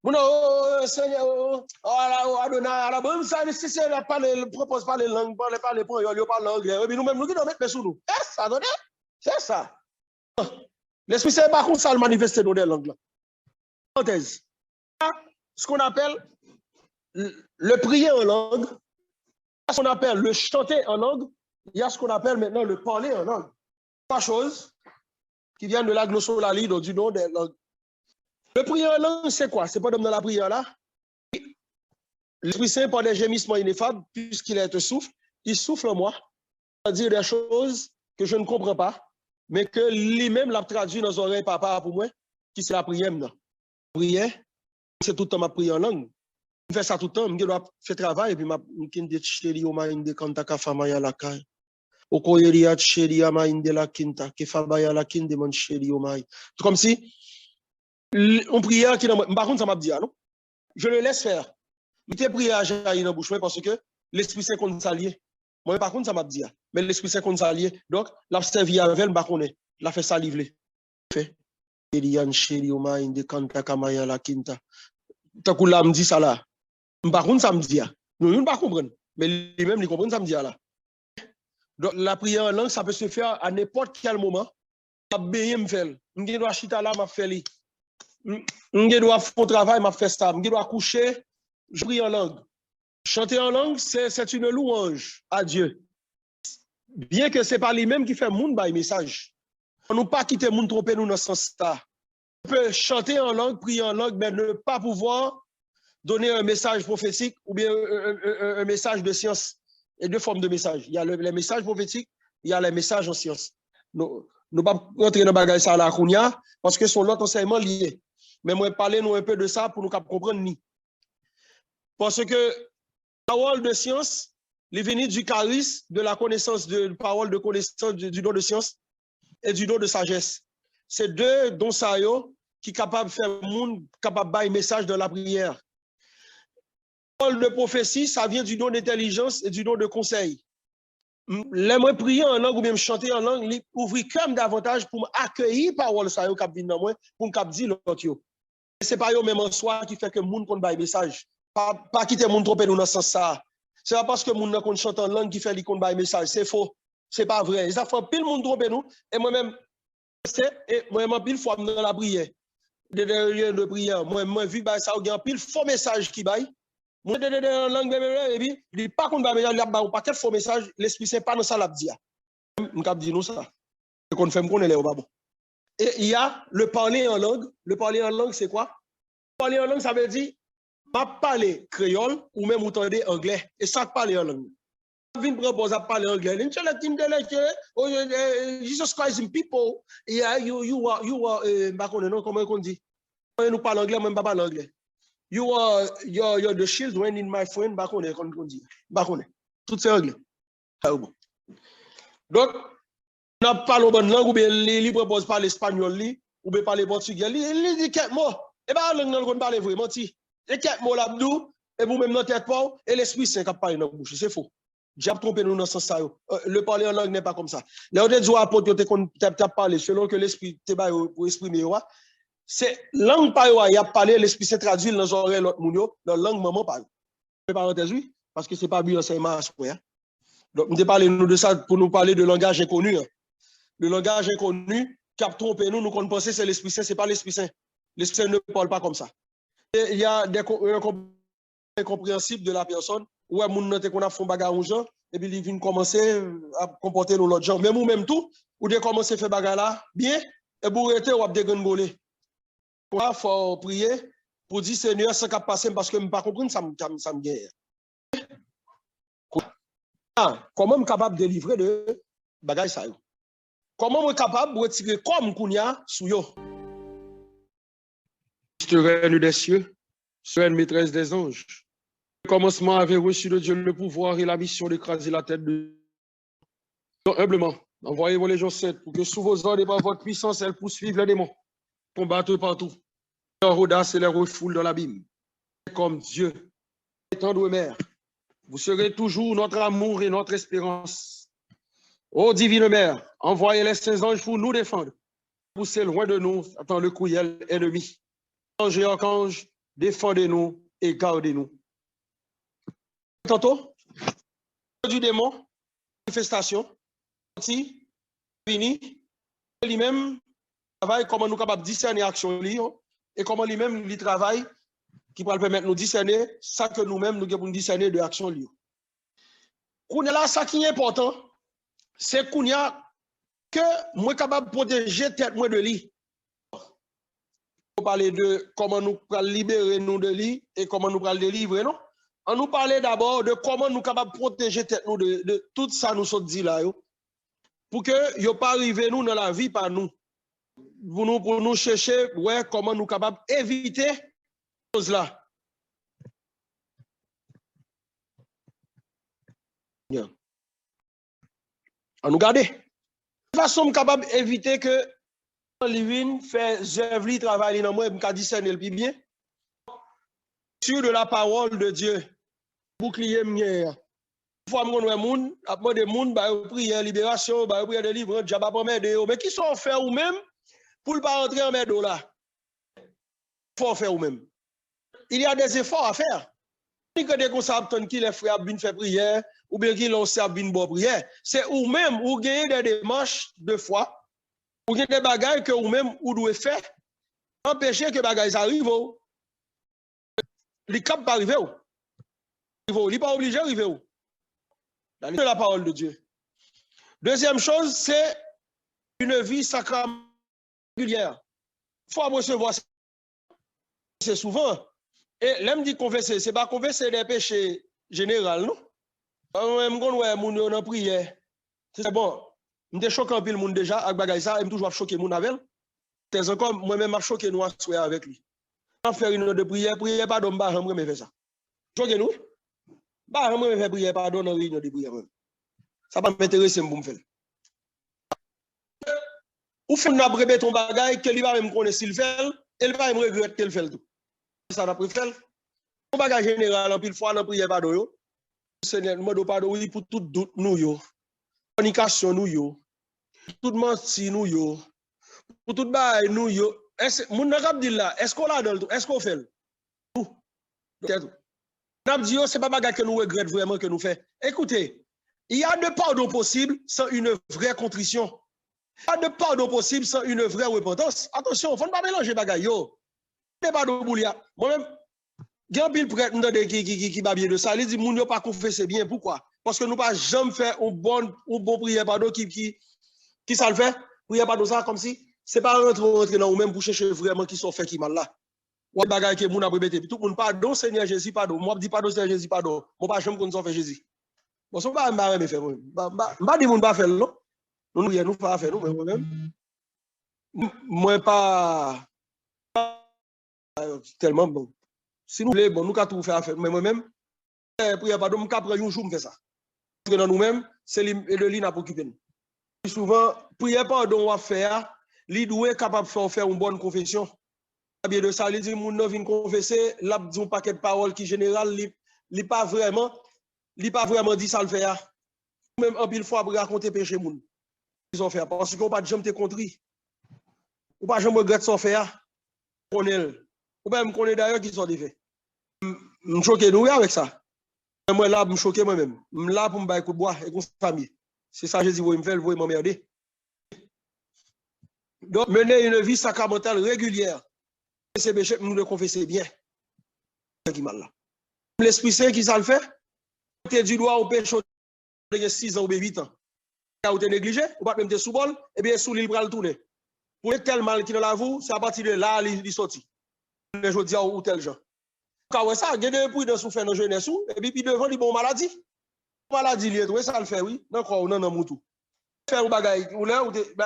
Oh, Seigneur, oh, Adonai, la bonne ça, si c'est la parler, propose pas les langues, parler pour eux, parle anglais. Et puis nous-mêmes, nous qui devons mettre sous nous. Et ça, attendez, c'est ça. L'Esprit Saint, par contre, ça le manifeste dans des langues là. Parenthèse. Ce qu'on appelle le prier en langue, ce qu'on appelle le chanter en langue, il y a ce qu'on appelle maintenant le parler en langue. Trois choses qui viennent de la glossolalie, donc du nom des langues. Le prier en langue, c'est quoi? C'est pas comme dans la prière là. L'Esprit Saint, par des gémissements ineffables, puisqu'il est un souffle, il souffle en moi, à dire des choses que je ne comprends pas, mais que lui-même l'a traduit dans les oreilles papa pour moi, qui c'est la prière maintenant. La prière, c'est tout le temps ma prière en langue. Je fais ça tout le temps, je dois faire travail, et puis je vais chéri au maïn de kantaka famaya la kai. Au koyeria chéri à maïn de la kinta, que fabaya la kin de mon chéri au maïn. C'est comme si on prière qui par contre ça m'a dit non. Je le laisse faire. Je te prière à jaillir dans bouche parce que l'Esprit Saint qu'on s'allie. Moi par contre ça m'a dit mais l'Esprit Saint qu'on s'allie. Donc l'a servi avec elle par contre, l'a fait saliver. Fait Elian chéri au maïn de kantaka maya la kinta. Tant que là me dit ça là. Par contre, ça me dit, nous ne pas comprendre, mais lui-même, il comprend ça me dit là. Donc, la prière en langue, ça peut se faire à n'importe quel moment. Je vais faire. Je dois chita là, je faire. Je dois faire un travail, je fais ça. Je dois coucher, je prie en langue. Chanter en langue, c'est une louange à Dieu. Bien que ce n'est pas lui-même qui fait moun by message. On ne peut pas quitter moun tromper nous dans ce sens-là. On peut chanter en langue, prier en langue, mais ne pas pouvoir donner un message prophétique ou bien un message de science. Il y a deux formes de messages. Il y a les messages prophétiques, il y a les messages en science. Nous ne pouvons pas rentrer dans le bagage ça à la Kounia parce que sont l'autre enseignement lié. Mais moi, parler nous un peu de ça pour nous comprendre ni. Parce que la parole de science, les venus du charisme, de la connaissance, de parole de connaissance, du don de science et du don de sagesse. C'est deux dons ça qui sont capables de faire le monde, capable de faire un message dans la prière. Parole de prophétie, ça vient du don d'intelligence et du don de conseil. Les moi prier en langue ou même chanter en langue, ouvrir comme davantage pour accueillir parole ça yo k'ap vinn dans moi pour m'k'ap dire l'autre yo. C'est pas yo même en soi qui fait que monde kon bay message. Pas quitter monde tromper nous dans ce sens ça. C'est pas parce que monde kon chante en langue qui fait li kon bay message, c'est faux. C'est pas vrai. Ça fait pile monde tromper nous et moi-même moi pile fois dans la prière. De prière, moi vu bah ça a pile faux message qui bail. Moi, en langue, et puis, il n'est pas contre il y a pas quel faux message, l'Esprit Saint pas dans ça, l'a dit. On cap dit nous ça. C'est qu'on fait qu'on est là au bas. Et il y a le parler en langue. Le parler en langue, c'est quoi? Parler en langue, ça veut dire, pas parler créole ou même entendre anglais. Et ça, parler en langue. Vin propose à parler anglais. Jesus Christ in people. Yeah, you are, comment on dit? Nous parlons anglais, même pas parler anglais. You're the children in my friend, bakone, kon dit. Bakone. Tout c'est anglais. Donc, on n'a pas le bon langue, ou bien il propose parler espagnol, ou bien parler portugais, il dit quelques mots. Et bien, la langue, on parle vraiment, et quelques mots là-dedans, et vous-même dans tête pas, et l'esprit saint qui parle dans la bouche. C'est faux. J'ai trompé nous dans ce sens. Le parler en langue n'est pas comme ça. Là, on a dit à apôtre, qu'on t'a parlé, selon que l'esprit te bat pour exprimer, c'est langue pas, il y a parlé, l'esprit saint traduit dans l'oreille l'autre monde, dans langue maman parle. Parenthèse, oui, parce que c'est pas bien enseignement à soi. Donc, nous parlons nous de ça pour nous parler de langage inconnu. Le langage inconnu qui a trompé nous, nous qu'on pensait c'est l'Esprit Saint, c'est pas l'Esprit Saint. L'Esprit Saint ne parle pas comme ça. Et il y a des incompréhensibles de la personne, où on a fait un bagarre aux gens, et puis il vient commencer à comporter l'autre gens. Même ou même tout, ou de commencer à faire bagarre là, bien, et pour arrêter, ou à dégringoler. Il faut prier pour dire Seigneur, ça qui passe parce que je ne pas comprendre, ça me guère. Comment je suis capable de délivrer de bagaille ça? Comment je suis capable de retirer comme Kounia sous yo? Reine des cieux, sereine maîtresse des anges. Le commencement avait reçu de Dieu le pouvoir et la mission d'écraser la tête de donc, humblement, envoyez vos légions saintes pour que sous vos ordres et par votre puissance, elles poursuivent les démons, combattent partout. Leur audace et leur refoule dans l'abîme. Comme Dieu, tendre mère, vous serez toujours notre amour et notre espérance. Ô divine mère, envoyez les saints anges pour nous défendre. Poussez loin de nous, attends le cruel ennemi. Ange et archange, défendez-nous et gardez-nous. Tantôt, du démon, manifestation, fini, lui-même travaille comment nous capables de discerner l'action et comment lui-même il travaille qui va permettre de nous discerner ça que nous-mêmes nous devons discerner de l'action liée. Là, ça qui est important, c'est qu'on y a que moi capable de protéger tête moi de lui. On parler de comment nous pouvons libérer nous de lui et comment nous pouvons délivrer, non? On nous parler d'abord de comment nous capables de protéger tête nous de tout ça nous sommes dit là, pour que yo pas arriver nous dans la vie par nous. Pour nous chercher ouais comment nous capables éviter choses là. Bien. On nous garder. De façon capable d'éviter que Livin fait œuvre travail dans moi et discerner le plus bien sur de la parole de Dieu. Bouclier mien. Fois mon moun, après des moun ba prière libération, ba prière délivrance, j'aba pas m'aider mais qui sont faire ou même pour pas rentrer en mer là. Faut faire ou même. Il y a des efforts à faire. Si que des consacrants qui les frères bien fait prière ou bien qui l'ont servi une bonne prière, c'est ou même ou gagner des démarches de foi. Ou bien des bagages que ou même ou doit faire empêcher que bagages arrivent. Les cap pas arriver. Il n'est pas obligé d'arriver. Dans la parole de Dieu. Deuxième chose, c'est une vie sacrée régulière. Il faut recevoir c'est souvent. Et l'homme dit confesser, c'est pas confesser des péchés généraux, non? Même quand on a prière, c'est bon. Je suis choqué un peu le monde déjà avec bagay ça, je toujours choqué mon avec. C'est encore moi-même je choqué nous avec lui. On faire une de prière, prière pardon, bah me faire ça. Choqué nous? Bah me faire prière pardon dans réunion de prière. Ça va m'intéresser pour me faire. Ou faut n'a répéter ton bagay que lui va même connaître s'il fait, il va me regretter qu'il fait tout. Ça n'a pas fait. Ton bagay général en pile fois dans prière pardon yo. Seigneur, nous pardon oui pour tout doute nous yo. Communication nous yo. Tout menti nous yo. Pour tout bail nous yo. Est-ce mon n'a dit là, est-ce qu'on l'a dans tout? Est-ce qu'on fait tout? N'a dit c'est pas bagay que nous regrette vraiment que nous fait. Écoutez, il y a de pardon possible sans une vraie contrition. Il y a de pardon possible sans une vraie repentance. Attention, il ne faut pas mélanger bagay yo. Il n'y a pas de boulia. Moi-même, il y a un pile prêtre qui va bien de ça. Il dit, moun yo pas confesser bien. Pourquoi? Parce que nous pas jamais fait un bon prière pardon qui ça le fait? Prière pardon ça comme si c'est pas rentrer dans ou même pour chercher vraiment qui sont fait qui mal là. Ou bagay que moun a répété. Tout le monde pardon Seigneur Jésus pardon. Moi dis pardon Seigneur Jésus pardon. Moi pas jamais qu'on fait Jésus. Bon ça pas me faire. Pas dit moun pas faire non. Nous pas faire nous moi-même. Moi pas tellement bon. Si nous voulons, bon, nous avons tout fait à faire. Mais moi-même, prière pardon, nous avons pris un jour, nous faire ça. Parce que dans nous-mêmes, c'est le lit n'a pas occupé nous. Souvent, prière pardon à faire, il doit être capable de faire une bonne confession. Bien de ça, il dit, mon nom vient confesser, là, dit un paquet de paroles qui général, il pas vraiment dit ça le faire. Même un pile fois pour raconter péché moun. Ils ont fait parce qu'on pas de jamais te contrit. Ou pas jamais regrette son faire. Connaît. Ou pas me connaît d'ailleurs qui sont faits. Me choqué nous avec ça. Moi là, me choqué moi-même. Me là pour me bailler coup de bois et con famille. C'est ça que je dis, vous me faites, vous m'emmerder. Donc, mener une vie sacramentale régulière. C'est péché, nous le confesser bien. L'Esprit Saint qui ça le fait, tu du doigt au péché de 6 ans ou 8 ans. Quand tu es négligé, ou pas même te sous-bol, et bien sous l'île le tourner. Pour être tel mal qui dans la vous, c'est à partir de là il sorti. Je dis ou tel genre. Quand ça, il y a des prudents sous faire dans jeunesse et puis devant les bonnes maladies. Maladie liée, oui, ça le fait, oui. Non, quoi, non, non, moutou. Faire un bagage, ou là,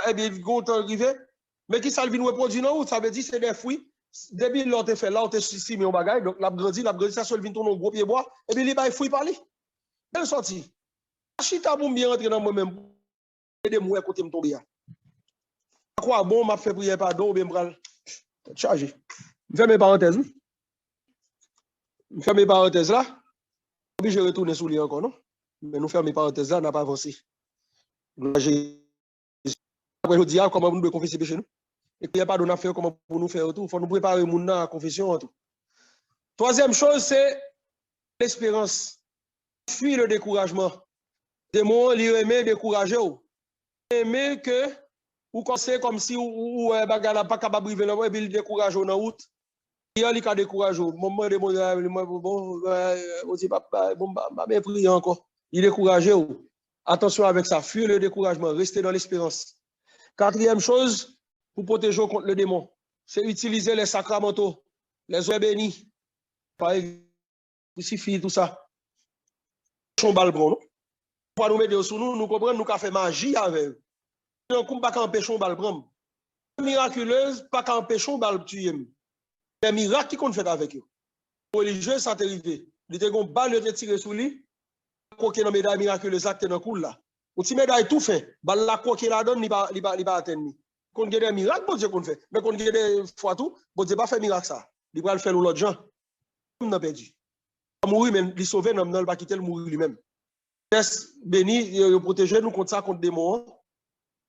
et bien, quand on arrive, mais qui ça le vient produit, non, ça veut dire c'est des fruits. Depuis l'autre fait là, on te simé un bagage, donc la grandi, ça se vient tourner un gros pied bois, et puis il va fruits par lui. Elle sorti. Chita boum bien rentrer dans moi-même. Et des mouets côté me tomber. Quoi bon, m'a fait prier pardon, ou bien m'bral. Chargé. Je fais mes parenthèses, oui. Je fais mes parenthèses là. Puis je retourne sous lui encore, non? Mais nous fermons mes parenthèses là, on n'a pas avancé. Après, je dis, comment nous devons confesser péché nous? Et qu'il n'y a pas d'on affaire, comment pour nous faire tout? Il faut nous préparer mon à la confession et tout. Troisième chose, c'est l'espérance. Fuis le découragement. Des mots, l'aimer, décourager. Aimer que, ou conseiller comme si, ou bagala pas capable de vivre, et puis il décourage en route. Il y a des décourage. Moment de bon, on dit, papa, bon, mais prier encore. Il décourage. Attention avec ça, fuir le découragement, rester dans l'espérance. Quatrième chose, pour protéger contre le démon, c'est utiliser les sacramentaux, les eaux bénies, par exemple, crucifix, tout ça. On va le prendre. Pour nous mettre sous nous, nous comprenons, nous avons fait magie avec eux. Nous ne pouvons pas empêcher on va le prendre. Miraculeuse, pas qu'empêcher on va le tuer. Les miracles qui qu'on fait avec eux. Religieux, ça t'est arrivé. Il était un balle de tirer sous lui. Croquer dans médaille miraculeuse acte dans cool là. Ou si médaille tout fait, balle la croquer la donne, il va atteindre. Qu'on a des miracles, bon Dieu qu'on fait. Mais qu'on a des fois tout, bon Dieu pas fait miracle ça. Il va le faire l'autre gens. On a perdu. Il va mourir même, il sauver, non, il va quitter le mourir lui-même. Laisse béni, protéger nous contre ça, contre des démons.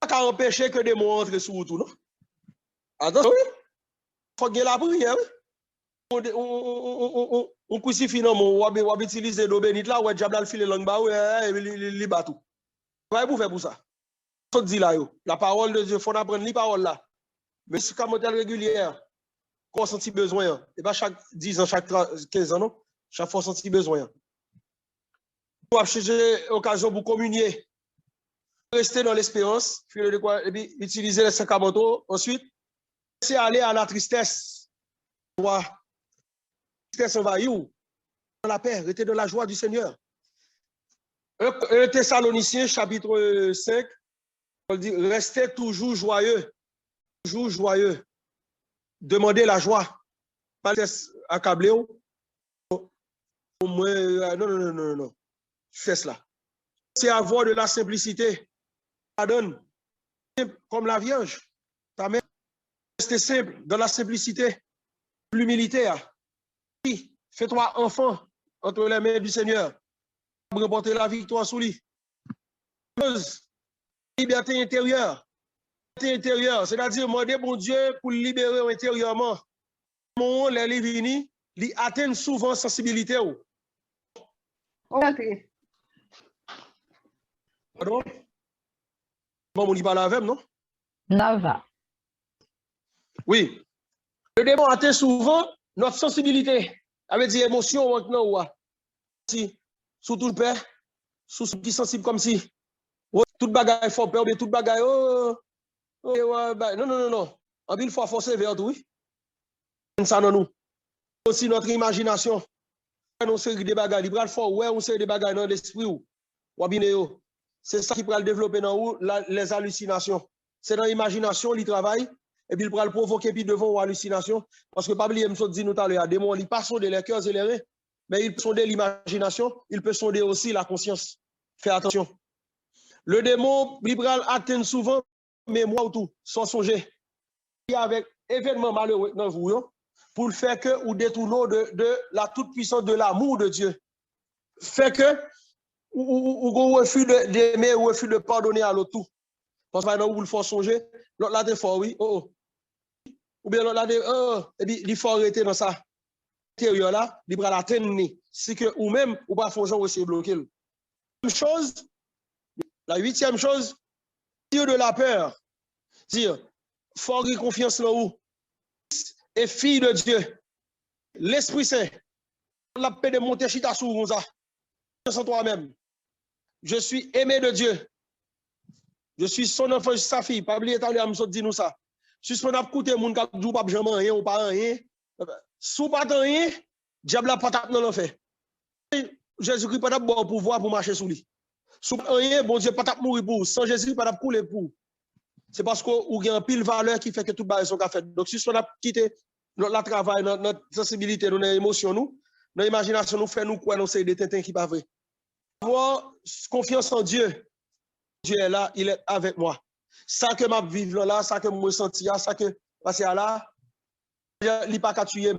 Pas qu'à empêcher que des démons entrent sous tout, non? Attention, oui. Il faut que la prière, oui. On crucifie non on va utiliser l'eau bénite là ouais diable le filer langue ba ouais il bat tout. Ouais pour faire pour ça. Ça dit là yo, la parole de Dieu faut apprendre les paroles là. Mais c'est comme modèle régulière. Qu'on senti besoin et pas chaque 10 ans, chaque 15 ans non, chaque fois senti besoin. Pour chercher occasion pour communier. Rester dans l'espérance, et puis utiliser les sacramentaux ensuite c'est aller à la tristesse. Tristesse envahie ou dans la paix, restez dans la joie du Seigneur. 1 Thessaloniciens chapitre 5, on dit restez toujours joyeux, demandez la joie, pas accablé au moins non, fais cela. C'est avoir de la simplicité, pardonne comme la Vierge, ta mère, restez simple dans la simplicité, l'humilité. Fais-toi enfant entre les mains du Seigneur pour remporter la victoire sous lui. Liberté intérieure. C'est-à-dire, demander bon Dieu pour libérer intérieurement. Mon les livini, ils atteignent souvent sensibilité. Ok. Pardon? Bon, on y parle avec, non? Nava. Oui. Le démon atteint souvent notre sensibilité. Avec des émotions maintenant, ou si, sous tout le père, sous ce qui est sensible comme si, tout bagaille fort peur, tout bagaille, non. En ville, il faut forcer vers tout, oui. Ça, non, nous. Aussi notre imagination. On sait des bagailles, il fort, ouais, on sait des bagailles dans l'esprit, ou bien, c'est ça qui peut le développer dans où, les hallucinations. C'est dans l'imagination, il travaille. Et puis il peut le provoquer puis devant aux hallucinations. Parce que Pabli me dit nous tout à l'heure, des démons, il pas sonder les cœurs et les reins, mais il peut sonder l'imagination, il peut sonder aussi la conscience. Fais attention. Le démon libéral atteint souvent mémoire ou tout, sans songer. Avec événement malheureux dans vous, pour le faire que ou détourner de la toute-puissance de l'amour de Dieu. Fait que ou refus d'aimer ou refus de pardonner à l'autre tout. Parce que maintenant, vous le faites songer, l'autre là, t'es fort, oui, oh. Ou bien l'autre là, et puis il faut arrêter dans ça. Intérieur là, il va l'atteindre. Si que ou même, ou pas faut aussi bloquer. Chose, la 8e chose, dire de la peur. Dire, faut avoir confiance en vous. Et fille de Dieu, l'Esprit Saint, la paix de monter chita sous ça. En toi-même. Je suis aimé de Dieu. Je suis son enfant, je suis sa fille. Pas oublier d'aller à me dire nous ça. Si on a écouté mon cap du pas jamais rien ou pas rien, sous pas rien, diable pas tape dans l'enfer. Jésus-Christ pas bon pouvoir pour marcher sous lui. Sous rien, bon Dieu pas tape mourir pour. Sans Jésus pas tape couler pour. C'est parce qu'on a un pile valeur qui fait que tout bail son fait. Donc si on a quitté notre travail, notre sensibilité, notre émotion nous, notre imagination nous fait nous quoi nous c'est des tintins qui pas vrai. Avoir confiance en Dieu. Dieu est là, il est avec moi. Ça que m'a vivre là, ça que me senti là, ça que passer là, il pas qu'à tuer.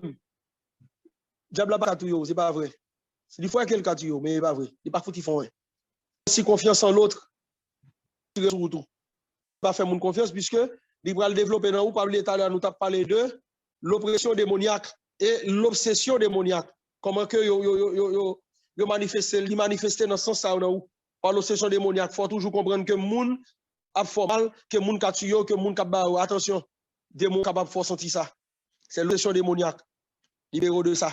Diable pas qu'à tuer, c'est pas vrai. Il faut qu'il qu'à tuer, mais c'est pas vrai. Il pas foutu fond. Si confiance en l'autre, sur tout. Pas faire mon confiance puisque il va le développer dans ou par l'état nous t'a parlé de l'oppression démoniaque et l'obsession démoniaque. Comment que yo manifester dans ce sens ça ou par l'obsession démoniaque. Faut toujours comprendre que moun a fait mal, que moun ka tué, que moun ka ba attention, démon capable de sentir ça. C'est l'obsession démoniaque. Libéraux de ça.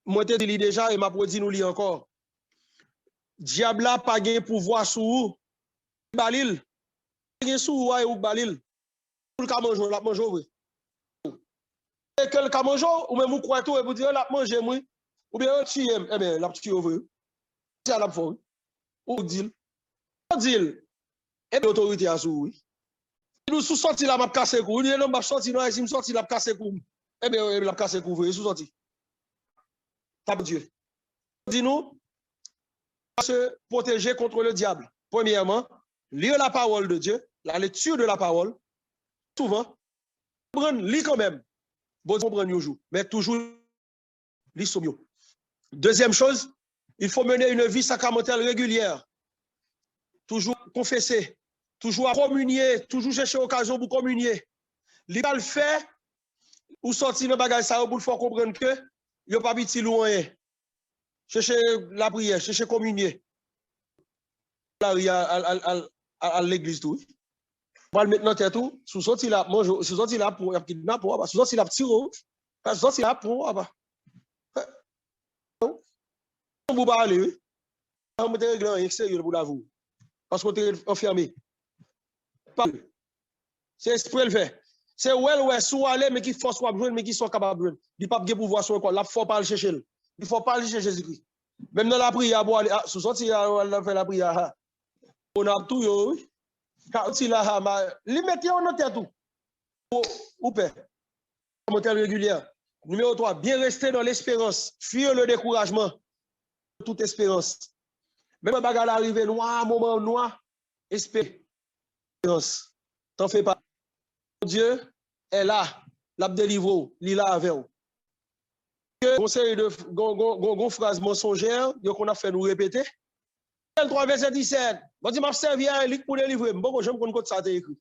Moi te dit déjà et m'a produit nous li encore. Diable a pas gain pouvoir sur vous. Balil. Gain sur vous ou balil. Pour le manger, la manger oui. Et que le manger ou même vous croyez tout et vous dire la manger moi ou bien tu aimes eh bien la tuer oui. C'est à la fois. Ou dit et l'autorité à sous oui. Nous sous sorti là m'a casser cou. Il non m'a sorti non si me sorti là casser cou. Eh bien la casser cou sous sorti. Tape Dieu. Dis-nous se protéger contre le diable. Premièrement, lire la parole de Dieu, la lecture de la parole. Souvent, lire quand même. Bon, comprendre un jour, mais toujours lire sur mieux. Deuxième chose, il faut mener une vie sacramentelle régulière. Toujours confesser, toujours communier, toujours chercher occasion pour communier. Il va le faire ou sortir dans le bagage ça pour faire comprendre que il n'y a pas petit loin. Chercher la prière, chercher communier. À l'église tout. On va le mettre dans tête tout, sous sorti là, manger, sous sorti là pour kidnapper, sous sorti là tiro, sous sorti là pour on va aller, oui. On va régler un extérieur pour la vous. Parce qu'on est enfermé. C'est exprès le fait. C'est ouais, sous aller, mais qui force soit besoin, mais qui sont capables de. Il n'y a pas de pouvoir sur quoi. Là, il ne faut pas le chercher. Il ne faut pas aller chercher Jésus-Christ. Même dans la prière, sous sorti là, fait la prière. On a tout, oui. Car si là, les mettez en tête tout. Ou paix. Commentaire régulière. Numéro 3, bien rester dans l'espérance. Fuir le découragement. Toute espérance. Même un bagage arrivé noir, moment noir, espérance. T'en fais pas. Dieu est là. L'a délivré. Il est là avec vous. Conseil de phrase mensongère, qu'on a fait nous répéter. 3 verset 17. Bon, je m'a servi à Élie pour délivrer. Bon, je me connais ça t'es écrit.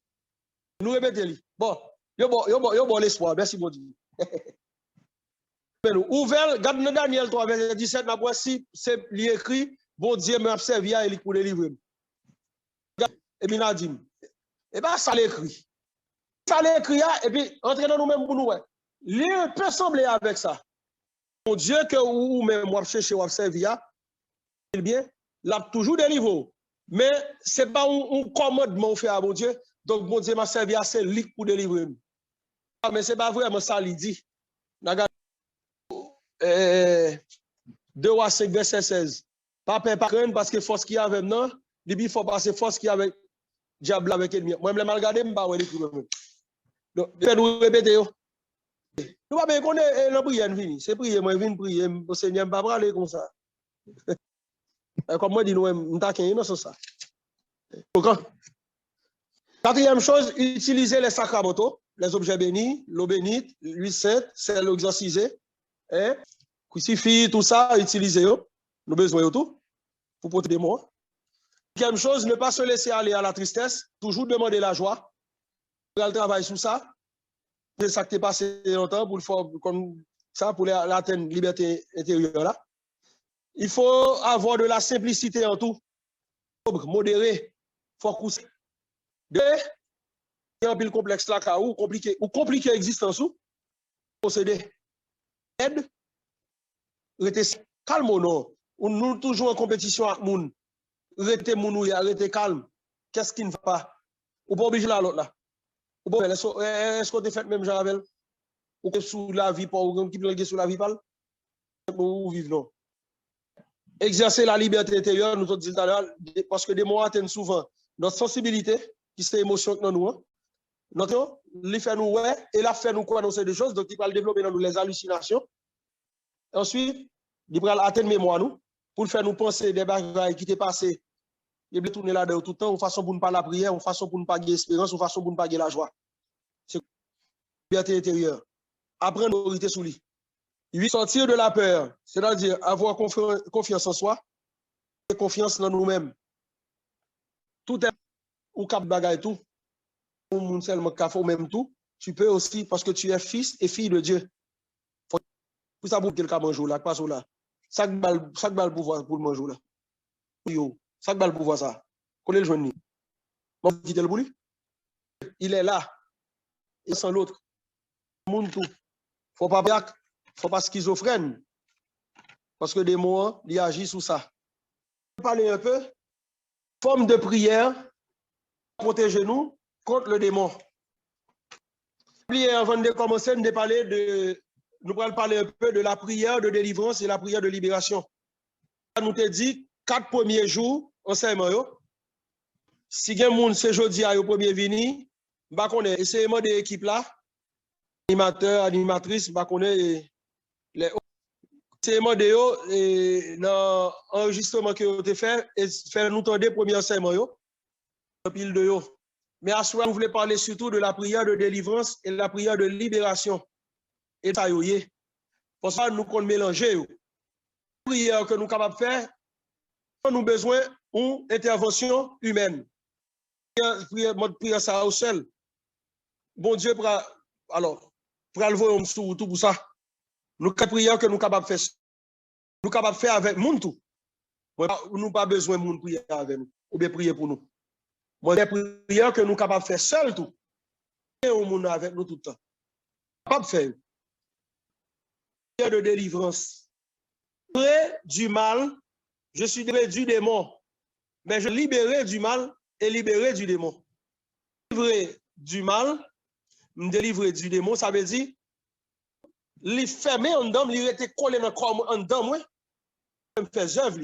Nous répétons. Bon, yo bon l'espoir. Merci bon Dieu. Ouvert, garde Daniel 3 verset 17, ma voici, c'est écrit, bon Dieu m'a servi à Élie pour délivrer. Et bien, il dit, et bien, ça l'écrit. Ça l'écrit, et puis, entrez dans nous-mêmes pour nous. L'un peut sembler avec ça. Mon Dieu, que ou même moi chercher ou servir, il bien, l'a toujours délivré. Mais ce n'est pas un commandement fait à mon Dieu. Donc, mon Dieu m'a servi à c'est lui pour délivrer. Mais ce n'est pas vraiment ça, il dit. 2 à 5, verset 16. Pas peur, pas craindre, parce que force qui y a avec nous, il faut passer force qui y a avec diable, avec ennemi. Moi, je me regarde, je ne vais pas l'écrit. Donc, je vais nous répéter. Nous ne pas bien connaître la prière fini. C'est prier, moi, je viens prier. Le Seigneur ne va pas parler comme ça. Comme moi, je dis, nous, nous t'accueillons, non, c'est ça. Quatrième chose, utiliser les sacramentaux, les objets bénis, l'eau bénite, l'huile sainte, celle exorcisée, crucifix, tout ça, utilisez-le. Nous avons besoin de tout pour porter des mots. Quatrième chose, ne pas se laisser aller à la tristesse, toujours demander la joie. Le travail sur ça. C'est ça qui est passé longtemps pour le faire comme ça, pour l'atteindre liberté intérieure là. Il faut avoir de la simplicité en tout. Modéré, faut pousser. Deux, il y a un pile complexe là, ou compliqué existence ou posséder. Aide, rester calme ou non. Nous toujours en compétition avec moun. Rester moun ou rester calme. Qu'est-ce qui ne va pas? Ou pas obligé là l'autre là. Ou pas est-ce qu'on te fait même genre avec ou que sous la vie pas ou qui peut sous la vie pas ou vivre non. Exercer la liberté intérieure, nous avons dit tout à l'heure, parce que des mots atteignent souvent notre sensibilité, qui c'est émotion que nous, notre, les fait nous ouais, et là fait nous quoi dans ces deux choses, donc il va développer dans nous les hallucinations. Ensuite, il va atteindre mémoire nous, pour faire nous penser des bagages qui étaient passés, il va tourner là-dedans tout le temps, en façon pour ne pas la prière, en façon pour ne pas gagner l'espérance, en façon pour ne pas gagner la joie. C'est la liberté intérieure. Apprendre l'autorité sous lui. Oui, sortir de la peur, c'est-à-dire avoir confiance en soi et confiance dans nous-mêmes. Tout est ou cap bagaille tout, ou seulement café même tout, tu peux aussi parce que tu es fils et fille de Dieu. Pour ça pour quelqu'un manger là, pas là. Chaque balle pouvoir pour manger là. Yo, chaque balle pouvoir ça. Connais le joindre. Bon, quitter le bouli. Il est là. Et sans l'autre. Monde tout. Faut pas schizophrène. Parce que des mots, ils agissent sous ça. Parler un peu. Forme de prière. Protéger nous contre le démon. Avant de commencer, nous allons parler un peu de la prière de délivrance et la prière de libération. Nous te dit 4 premiers jours, enseignement. Si il y a un c'est jeudi au premier vini, bah qu'on est essayement de l'équipe là, animateur, animatrice, bah qu'on est les essayement de yo et dans enregistrement que vous avez fait et faire nous tendre premier enseignement yo, pile de yo. Mais à soi, nous voulons parler surtout de la prière de délivrance et la prière de libération. Et ça y pour ça nous qu'on mélanger yo. Prière que nous sommes capables de faire, nous avons besoin d'une intervention humaine. Prière ça au seul. Bon Dieu, alors, pour le voir sur tout pour ça. Nous avons prière que nous sommes capables de faire. Nous sommes capables de faire avec nous tout. Nous n'avons pas besoin de monde prier avec nous, ou bien prier pour nous. Moi, des prières que nous sommes capables de faire seul tout. Et au monde avec nous tout le temps. Capable de faire. Prière de délivrance. Près du mal, je suis délivré du démon. Mais je libéré du mal et libéré du démon. Délivré du mal, me délivrer du démon, ça veut dire, les fermer en dedans, il était collé dans le corps en dedans, moi, me fait œuvre.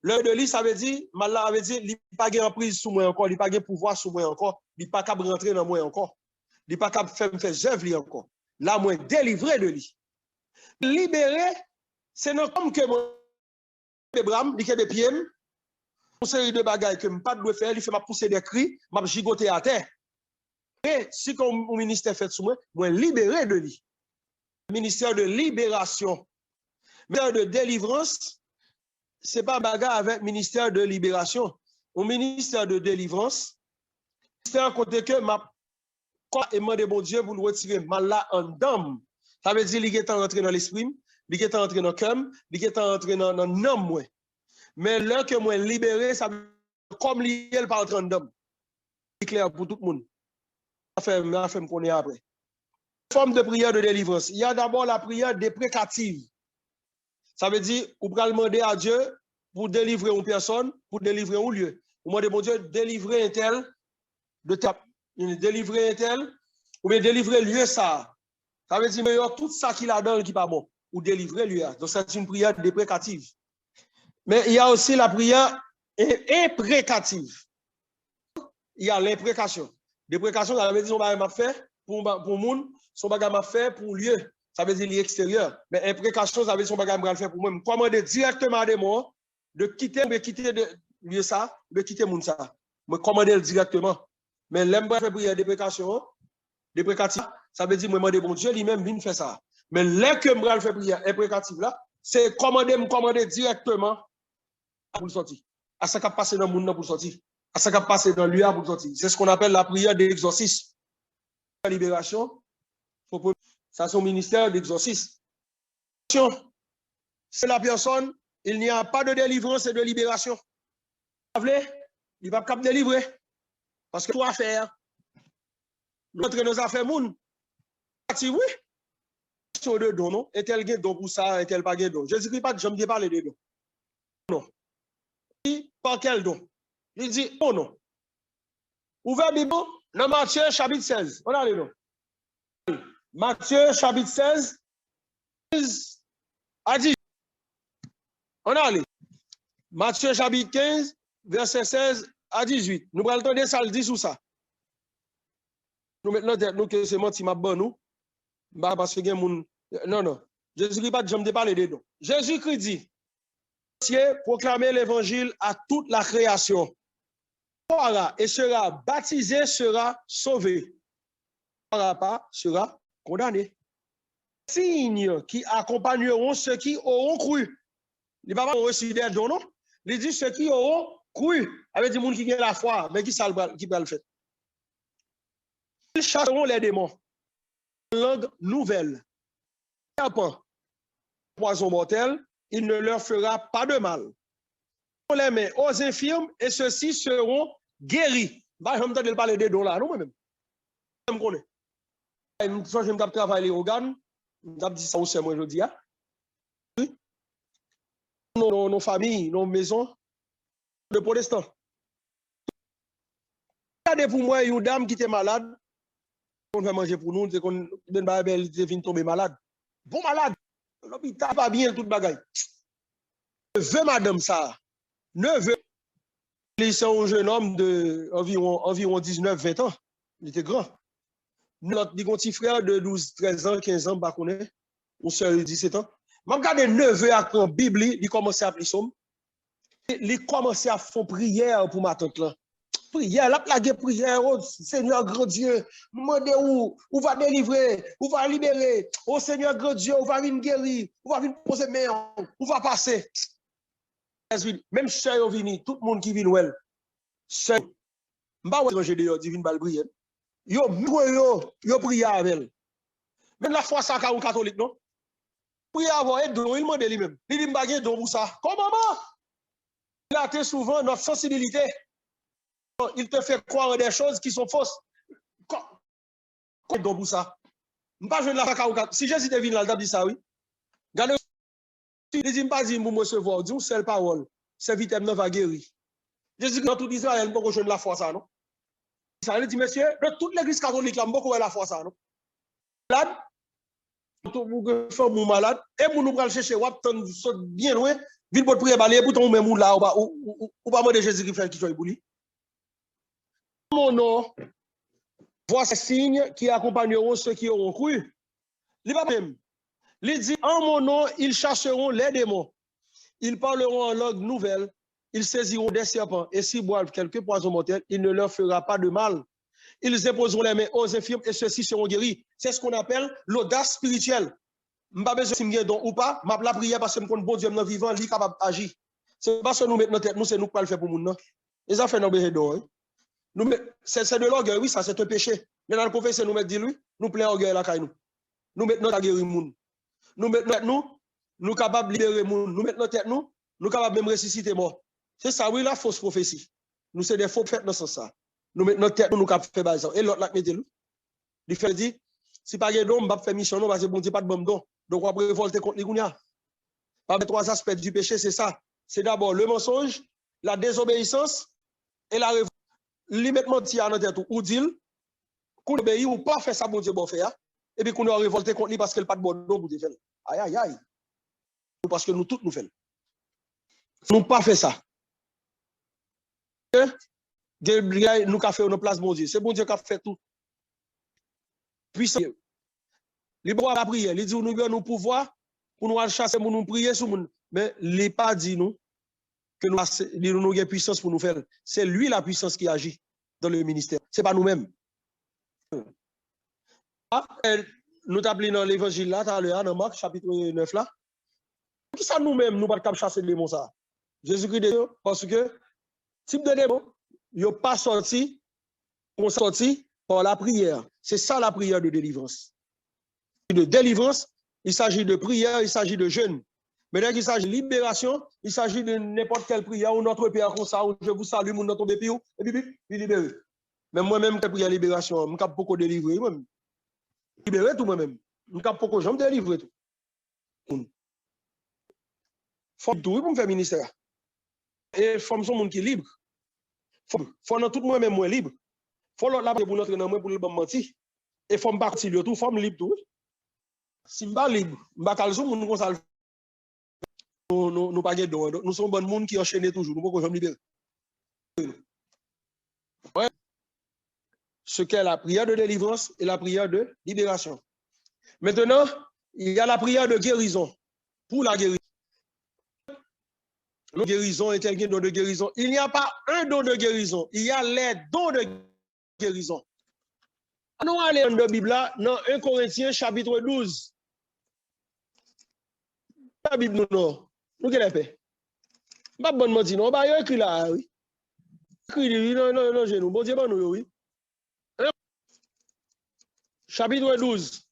L'heure de lui, ça veut dire, mal là, veut dire, il n'a pas de prise sur moi encore, il n'a pas de pouvoir sur moi encore, il n'a pas capable de rentrer dans moi encore, il n'a pas capable de faire œuvre encore. Là, moi, délivré de lui. Libéré, c'est non comme que moi, Abraham, il a des pieds, une série de bagailles que je ne pas de faire, il fait m'a pousser des cris, m'a gigoté à terre. Et si comme le ministère fait sur moi, moi libéré de lui. Ministère de libération. Ministère de délivrance, ce n'est pas bagarre avec ministère de libération. Au ministère de délivrance, ministère côté que m'a demandé bon Dieu pour le retirer mal là en dame. Ça veut dire qu'il est entré dans l'esprit, il est entré dans le cœur, il est entré dans l'âme. Mais là que moi libéré, ça veut dire comme il n'est pas entré dans l'âme. C'est clair pour tout le monde. Ça fait qu'on est après. Forme de prière de délivrance. Il y a d'abord la prière déprécative. Ça veut dire, vous pouvez demander à Dieu pour délivrer une personne, pour délivrer un lieu. Vous demandez, bon Dieu, délivrer un tel, délivrer un tel, ou bien délivrer le lieu ça. Ça veut dire, mais il y a tout ça qui là-dedans qui n'est pas bon, ou délivrer le lieu. Donc, c'est une prière déprécative. Mais il y a aussi la prière imprécative. Il y a l'imprécation. Déprécation, ça veut dire, son bagage m'a fait pour monde, son bagage m'a fait pour lieu. Ça veut dire l'extérieur. Mais imprécation, ça veut dire son bagage m'a fait pour moi. Commander directement à des mots de quitter le lieu ça, de quitter monde ça. me commander directement. Mais l'aime faire prière déprécative, ça veut dire moi demander bon Dieu lui-même vient faire ça. Mais là que me faire prière imprécative là, c'est me commander directement pour sortir. À ça qui passe dans le monde pour sortir. À ça qui passe dans l'UA pour sortir. C'est ce qu'on appelle la prière d'exorcisme. La libération, ça c'est un ministère d'exorcisme. C'est la personne, il n'y a pas de délivrance et de libération. Il ne va pas délivrer. Parce que tout à faire, notre nos affaires, moun, oui, sur de dons, non? Est-elle gain don pour ça, est-elle pas gain don? Jésus-Christ pas, je me parler de dons. Non. Par quel don? Il dit, oh non. Ouvert Bible dans Matthieu chapitre 16. On a les noms. Matthieu chapitre 16 a dit. On a les. Matthieu chapitre 15, verset 16 à 18. Nous prenons le temps de ça, le dit sous ça. Nous mettons tête nous que c'est menti m'a bon nous. Parce que non non. Jésus-Christ pas jamais parler de dons. Jésus-Christ dit proclamer l'évangile à toute la création. Et sera baptisé, sera sauvé. Pas sera condamné. Signes qui accompagneront ceux qui auront cru. Les papas ont reçu des dons, non? Il dit ceux qui auront cru. Avec des gens qui ont la foi, mais qui va le faire. Ils chasseront les démons. Langue nouvelle. Poison mortel, il ne leur fera pas de mal. On les met aux infirmes et ceux-ci seront guéris. Je me parler des dons là, non, moi-même. Je me connais. Je me travailler les organes. Je me dis ça aussi, moi, je dis. Nos familles, nos maisons de protestants. Regardez pour moi, une dame qui était malade. On va manger pour nous, c'est qu'on vient tomber malade. Bon malade. L'hôpital pas bien, toute bagaille. Neveu madame ça. Neveu. C'est un jeune homme de environ 19-20 ans. Il était grand. Notre petit frère de 12, 13 ans, 15 ans, bah connaît. Ou soeur de 17 ans. Je regarde neveu à la Bible, il commence à appeler somme. Il commence à faire prière pour ma tante là. Prière, la plague prière, oh Seigneur grand Dieu, demandez où va délivrer, où va libérer, oh Seigneur grand Dieu, où va venir guérir, où va venir poser main, où va passer. Même soeur vini, tout le monde qui vient well. Soeur, m'pa ouais ranger dehors, divine bal prière. Yo prière avec elle. Même la foi ça un catholique non? Prière avoir aide il demande lui-même. Il dit m'pa gen don pour ça. Comment il a été souvent notre sensibilité. Il te fait croire en des choses qui sont fausses. Donc pour ça. Si Jésus te venu là, il dit ça, oui. Regardez, il dit pas dire pour me recevoir, dis une seule parole. C'est vite va guérir. Jésus dans tout Israël, il ne peut pas la foi ça, non? Ça veut dire, monsieur, dans toute l'église catholique, là, il ne peut pas la foi ça, non? Malade, pour faire mon malade, et pour nous chercher, ou bien loin, vite pour prier, balayer, pour ton même là, ou pas demander Jésus qui fait qui soit pour lui. Mon nom, voici ces signes qui accompagneront ceux qui auront cru. Il dit, en mon nom, ils chasseront les démons. Ils parleront en langue nouvelle. Ils saisiront des serpents. Et s'ils boivent quelques poisons mortels, il ne leur fera pas de mal. Ils imposeront les mains aux infirmes et ceux-ci seront guéris. C'est ce qu'on appelle l'audace spirituelle. Je n'ai pas besoin de me don ou pas. Je la prière parce que je bon Dieu, je vivant, il est capable d'agir. Ce n'est pas ce que nous mettons dans tête, nous, c'est nous qui le faire pour nous. Les affaires n'ont pas besoin de c'est de l'orgueil, oui, ça c'est un péché. Mais dans le confession, nous mettons lui, nous plaît orgueil là, nous. Nous mettons notre guérir moun. Nous mettons nous capables de libérer moun. Nous mettons notre tête nous capables même ressusciter mort. C'est ça, oui, la fausse prophétie. Nous c'est des faux prophètes dans ce sens. Nous mettons notre tête nous capables de faire ça. Et l'autre là, mettez-le. Il fait dit, si pas de don, on va faire mission, non, parce que bon Dieu pas de bon don. Donc on va révolter contre les gounia. Par les trois aspects du péché, c'est ça. C'est d'abord le mensonge, la désobéissance et la révolte. Limite menti à notre tête ou dit qu'on obéit ou pas faire ça bon Dieu bon faire et puis qu'on a révolté contre lui parce qu'il pas de bon don pour faire. Aïe aïe aïe. Parce que nous tous nous faisons. Nous pas fait ça. Nous qu'a fait nos places bon Dieu. C'est bon Dieu qui a fait tout. Puissant. Les bois à prier, il dit nous avons pouvoir pour nous chasser pour nous prier sur nous mais il pas dit nous que nous avons puissance pour nous faire. C'est lui la puissance qui agit dans le ministère. Ce n'est pas nous-mêmes. Nous t'appelons dans l'évangile là, dans Marc chapitre 9 là. Qui ça nous-mêmes, nous ne pouvons pas chasser les démons ça? Jésus-Christ dit parce que type de démon, il n'est pas sorti, on sorti par la prière. C'est ça la prière de délivrance. De délivrance, il s'agit de prière, il s'agit de jeûne. Mais dès qu'il s'agit de libération, il s'agit de n'importe quelle prière ou notre prière comme ça, où je vous salue, mon nom tombe et puis il libère. Mais moi-même, quand prière libération, je ne peux pas délivrer. Libérer tout moi-même. Je ne peux pas jamais délivrer tout. Faut tout pour me faire ministère. Et faut son monde qui est libre. Faut dans tout moi-même moi libre. Faut l'autre là pour notre dans moi pour le mentir. Et faut me pas continuer tout, faut me libre tout. Si me pas libre, me pas calme monde comme ça. Nous pas gagnons. Nous sommes bon monde qui enchaîne toujours. Nous pas jamais libérer. Ouais. Ce qu'est la prière de délivrance et la prière de libération. Maintenant, il y a la prière de guérison. Pour la guérison. La guérison est quelqu'un don de guérison. Il n'y a pas un don de guérison. Il y a les dons de guérison. Nous allons dans la Bible là, dans 1 Corinthiens chapitre 12. La Bible nous non. Nous qu'elle fait. Pas bonne menti non, bah écrit là oui. Écrit non genou. Bon Dieu nous oui. Chapitre 12.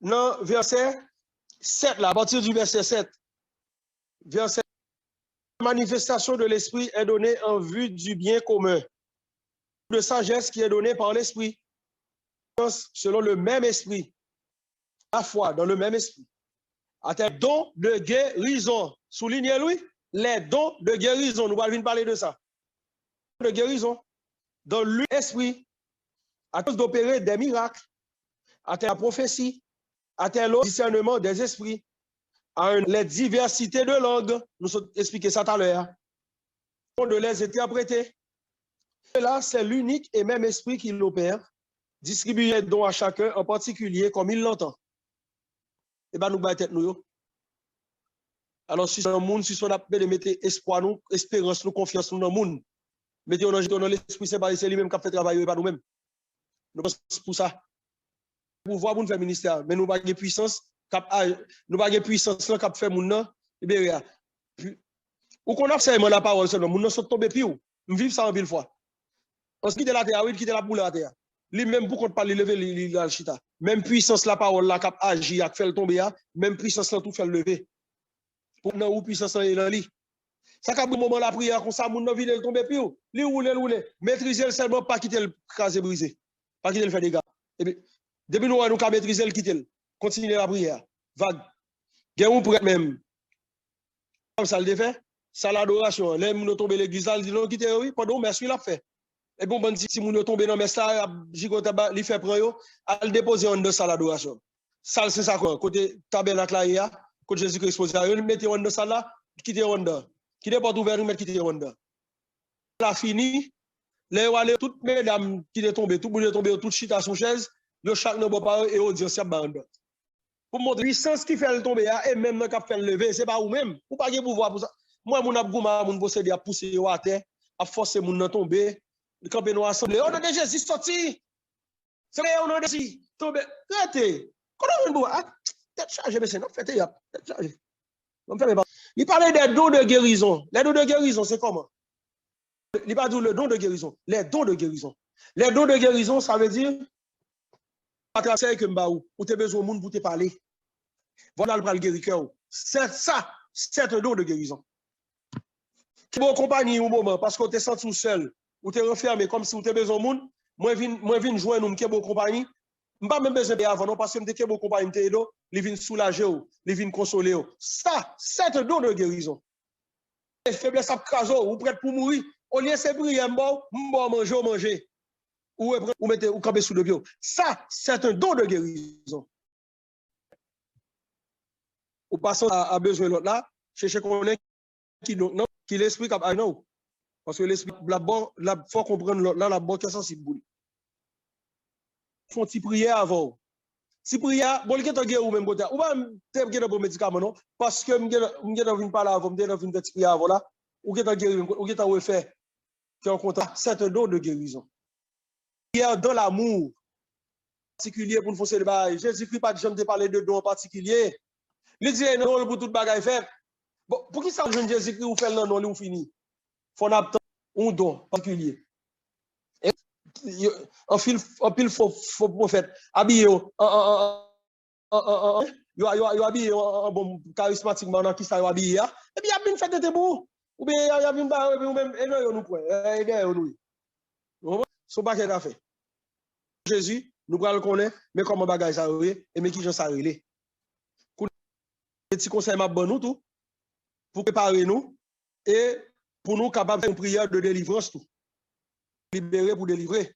Non, verset 7 là, à partir du verset 7. Verset la manifestation de l'esprit est donnée en vue du bien commun. De sagesse qui est donnée par l'esprit. Selon le même esprit. La foi dans le même esprit. À tes dons de guérison. Soulignez-le, les dons de guérison. Nous allons parler de ça. De guérison. Dans l'esprit. À cause d'opérer des miracles. À la prophétie. À le discernement des esprits. À les diversités de langues. Nous avons expliqué ça tout à l'heure. De les interpréter. Et là, c'est l'unique et même esprit qui l'opère. Distribuer les dons à chacun en particulier comme il l'entend. Et bien, nous battons tête nous. Alors, si c'est un monde, si on a de mettre espoir, nous, espérance, nous, confiance nous dans le monde, mettez dans l'esprit, c'est lui-même qui a fait travailler, et pas nous-mêmes. Nous pensons pour ça. Pour voir, nous faire ministère, mais nous n'avons pas de puissance, nous n'avons pas de puissance, qui a fait mon libérer. Ou qu'on a fait la parole seulement, nous sommes tombés pire. Nous vivons ça en mille fois. On se quitte la terre, oui, quitte la boule à la terre. Lui-même, pour qu'on parle, lever le chita. Même puissance, la parole, la cap agit, a fait le tomber, même puissance, la tout fait le lever. Pour nous, puissance, est dans lui. Ça, quand le moment la prière, comme ça, mon vie, elle tombe pire. Lui, roule. Maîtriser seulement, pas quitter le crasé brisé. Pas quitter le faire des gars. Et puis, depuis nous, nous, maîtriser le quitter le. Continuer la prière. Vague. Gagne pour même. Comme ça, le défait. Ça, l'adoration. Là, nous tombons l'église, il dit non, quitter, oui, pardon, merci, l'a fait. Et bon, si vous tombe dans mes ça, il fait prendre, à le déposer en dessous de l'adoration. Ça, c'est ça, quoi. Côté tabernacle là, côté Jésus-Christ exposé, il mettez en dessous là, quittez en dessous. Quittez pas ouvert, il quittez en dessous. La fini, les wallet, toutes mesdames qui sont tombées, tout le monde est tombé, toute chita sur chaise, le chaque ne boit pas et audience, c'est bande. Pour montrer puissance qui fait le tomber, et même qui fait le lever, c'est pas vous-même. Vous pas de pouvoir pour ça. Moi, mon abgouma, mon possédé à pousser à terre, à forcer mon tomber. Quand nous assemblés, on a déjà Jésus sorti. C'est vrai, on a déjà tombé. Arrêtez. Comment on va tête chargée, mais c'est non, faites tête chargée. Il parlait des dons de guérison. Les dons de guérison, c'est comment? Il parle de le don de guérison. Les dons de guérison. Les dons de guérison, ça veut dire, pas tracer que m'baou, ou t'es besoin de monde pour te parler. Voilà le guérisseur. C'est ça, c'est un don de guérison. Qui bon compagnie au moment, parce qu'on t'est senti seul. Ou t'es renfermé comme si vous avez besoin de monde, moi viens joindre nous qui bon compagnie, m'pas même besoin de avant non parce que m'te bon compagnie t'aider, il vient soulager ou, il vient consoler. Ça, c'est un don de guérison. Les faiblesses à craso ou prêt pour mourir, au lieu c'est prier manger ou mettez ou camper sous le pied. Ça, c'est un don de guérison. Ou passons à besoin l'autre là, chercher qu'on est qui non qui l'esprit cap non. Parce que l'esprit, la faut comprendre là, la bonne est sensible. Font-ils prier avant? Si prière, bon, il y a ou même côté, ou pas, t'es bien pour médicament, non? Parce que m'gè vinn parler avant, m'gè vinn faire prière avant là, ou t'as guéri, ou t'as fait, qui en compte, c'est un don de guérison. Prière dans l'amour particulier pour nous foncer le bail. Jésus-Christ pas jamais parler de don en particulier. Il dit non pour toute bagaille fait. Bon, pour qui ça jeune Jésus-Christ ou fait non ou fini? Faut attendre un don particulier. En pile faut prophète habillé yo habillé en bon charismatiquement dans qui ça yo habillé et puis y a bien fait de beau ou bien y a bien ou même et non nous point et derrière nous son paquet d'affaires Jésus nous pral connaître mais comment bagage ça et mais qui j'en ça relé petit conseil m'a bon nous tout pour préparer nous et pour nous capable de faire une prière de délivrance tout libérer pour délivrer.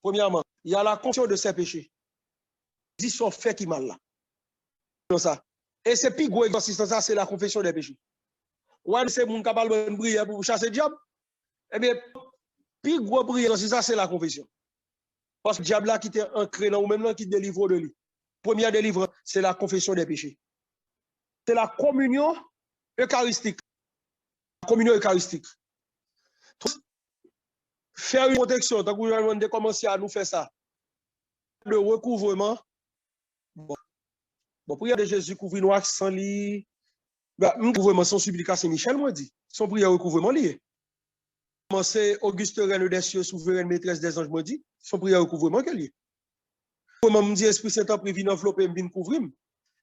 Premièrement, il y a la confession de ses péchés. Dis son fait qui mal là. Comme ça. Et c'est plus gros exorcisme ça, c'est la confession des péchés. Ouais, c'est mon capable de prier pour chasser le diable. Eh bien, plus gros prière ça, c'est la confession. Parce que le diable là qui était ancré dans ou même là qui délivre de lui. Première délivrance, c'est la confession des péchés. C'est la communion eucharistique. La communion eucharistique. Faire une protection, tant que nous avons commencé à nous faire ça. Le recouvrement. Bon, prière de Jésus, couvrir avec sans lit. Recouvrement, son supplication, Michel m'a dit. Son prière recouvrement lié. Commencer Auguste Reine des cieux, souveraine maîtresse des anges, m'a dit. Son prière recouvrement qu'elle lié. Comment me dit, Esprit Saint, privé enveloppé, me couvrir.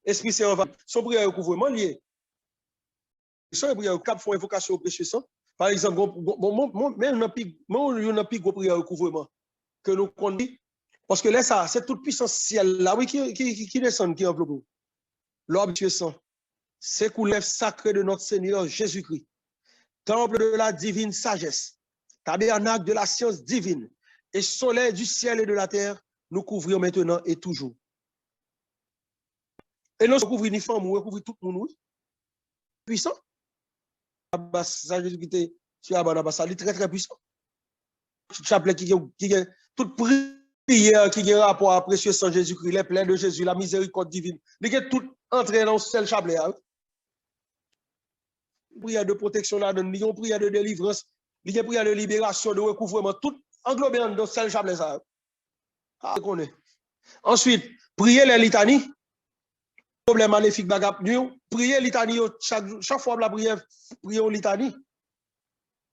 Esprit Saint, son prière recouvrement lié. Son prière, cap font invocation au précieux sang. Par exemple, même un plus gros prière recouvrement que nous connaissons. Parce que là, ça, c'est toute puissance ciel là, oui, qui descend, qui enveloppe. L'objet sang, c'est coulève sacré de notre Seigneur Jésus-Christ, temple de la divine sagesse, tabernacle de la science divine, et soleil du ciel et de la terre, nous couvrons maintenant et toujours. Et nous couvrons ni femme, nous couvrons tout le monde, puissant. Ça, Jésus-Christ, tu as ça, très très puissant. Chapelet qui toute prière qui a rapport à précieux sang Jésus-Christ, les pleins de Jésus, la miséricorde divine, il est tout entré dans ce chapelet. Prière de protection là, une prière de délivrance, une prière de libération, de recouvrement, tout englobé dans ce chapelet. Ensuite, prier les litanies. Problème maléfique bagap nous prier litanie chaque fois la prière prier litanie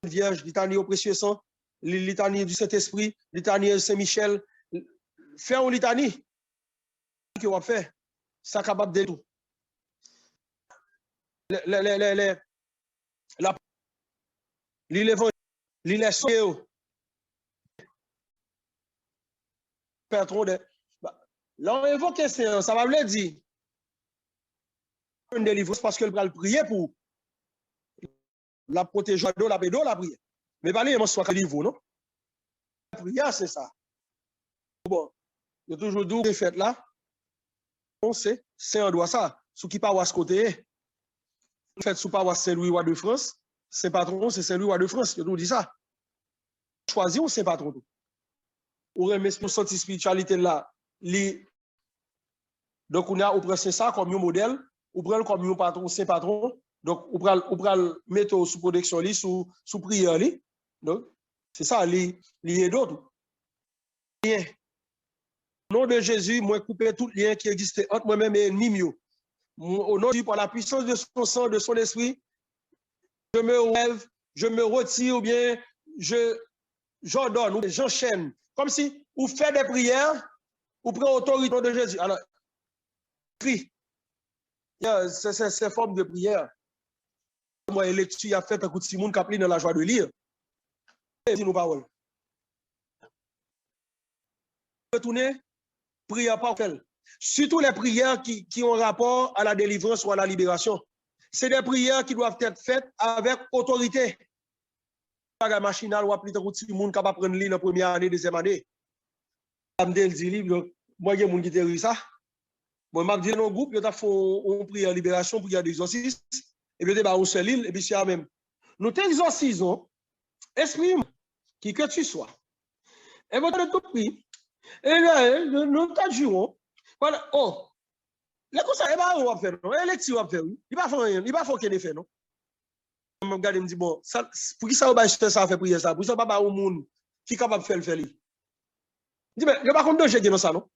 vierge litanie au précieux sang litanie du Saint-Esprit litanie de Saint-Michel faire une litanie que on fait ça capable de tout la l'évangile les soeurs patron de là on évoque ça va me dire une délivrance parce qu'elle va le prier pour la protéger de la pédo, la prière. Mais pas les soit niveau, non? La prière, c'est ça. Bon, il y a toujours deux fêtes là. On sait, c'est un droit ça. Sous qui pas à ce côté. En fait, sous pas Saint-Louis roi de France, c'est patron, c'est Saint-Louis roi de France. Je nous dis ça. Choisir ou c'est patron tout. Ou remet pour sortir spiritualité là. Donc on a au prend ça comme un modèle. Ou prend comme un patron, c'est patron. Donc, ou pral mettre sous protection, sous prière. Donc, c'est ça, les d'autres. Lien. Au nom de Jésus, moi, couper tout lien qui existait entre moi-même et ennemi. Au nom de Dieu, par la puissance de son sang, de son esprit, je me rêve, je me retire ou bien j'ordonne ou j'enchaîne. Comme si vous faites des prières, vous prenez l'autorité de Jésus. Alors, prie. C'est forme de prière. Moi, lecture a fait un coup de Simon Capli dans la joie de lire. Dis nos paroles. Retournez, prière par elle. Surtout les prières qui ont rapport à la délivrance ou à la libération. C'est des prières qui doivent être faites avec autorité. Pas machinal ou appeler un coup de Simon capable prendre l'île en première année, deuxième année. Moi, il y a des gens qui te ça. Bon, je dis dans le groupe, il y a une prière libération, prière d'exorcisme. Et puis, on se l'île, et puis c'est la même. Nous t'exorcisons, esprit, qui que tu sois. Et votre tout prix, et là, nous t'adjurons Voilà, oh, les conseils, on va faire, non? Élection, on va faire, oui. Il va faire rien, il va faire aucun effet, non? Je me regarde et me dit, bon, ça, pour qui ça va ça fait prier ça? Pour ça, pas au monde qui est capable de faire le faire. Je dis, mais il n'y a pas de danger dans ça, non?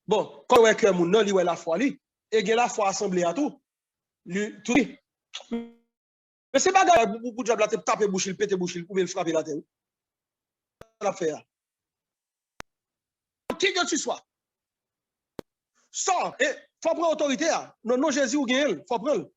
Bon, quand on est que mon non, il y a la foi, et il y a la foi assemblée à tout. Tout. Mais c'est pas grave, pour diable la taper bouche, il péter bouche, il pouvait le frapper la tête. L'affaire. Qui que tu sois. Sors, et faut prendre autorité. Non, non, Jésus ou gagne, faut prendre.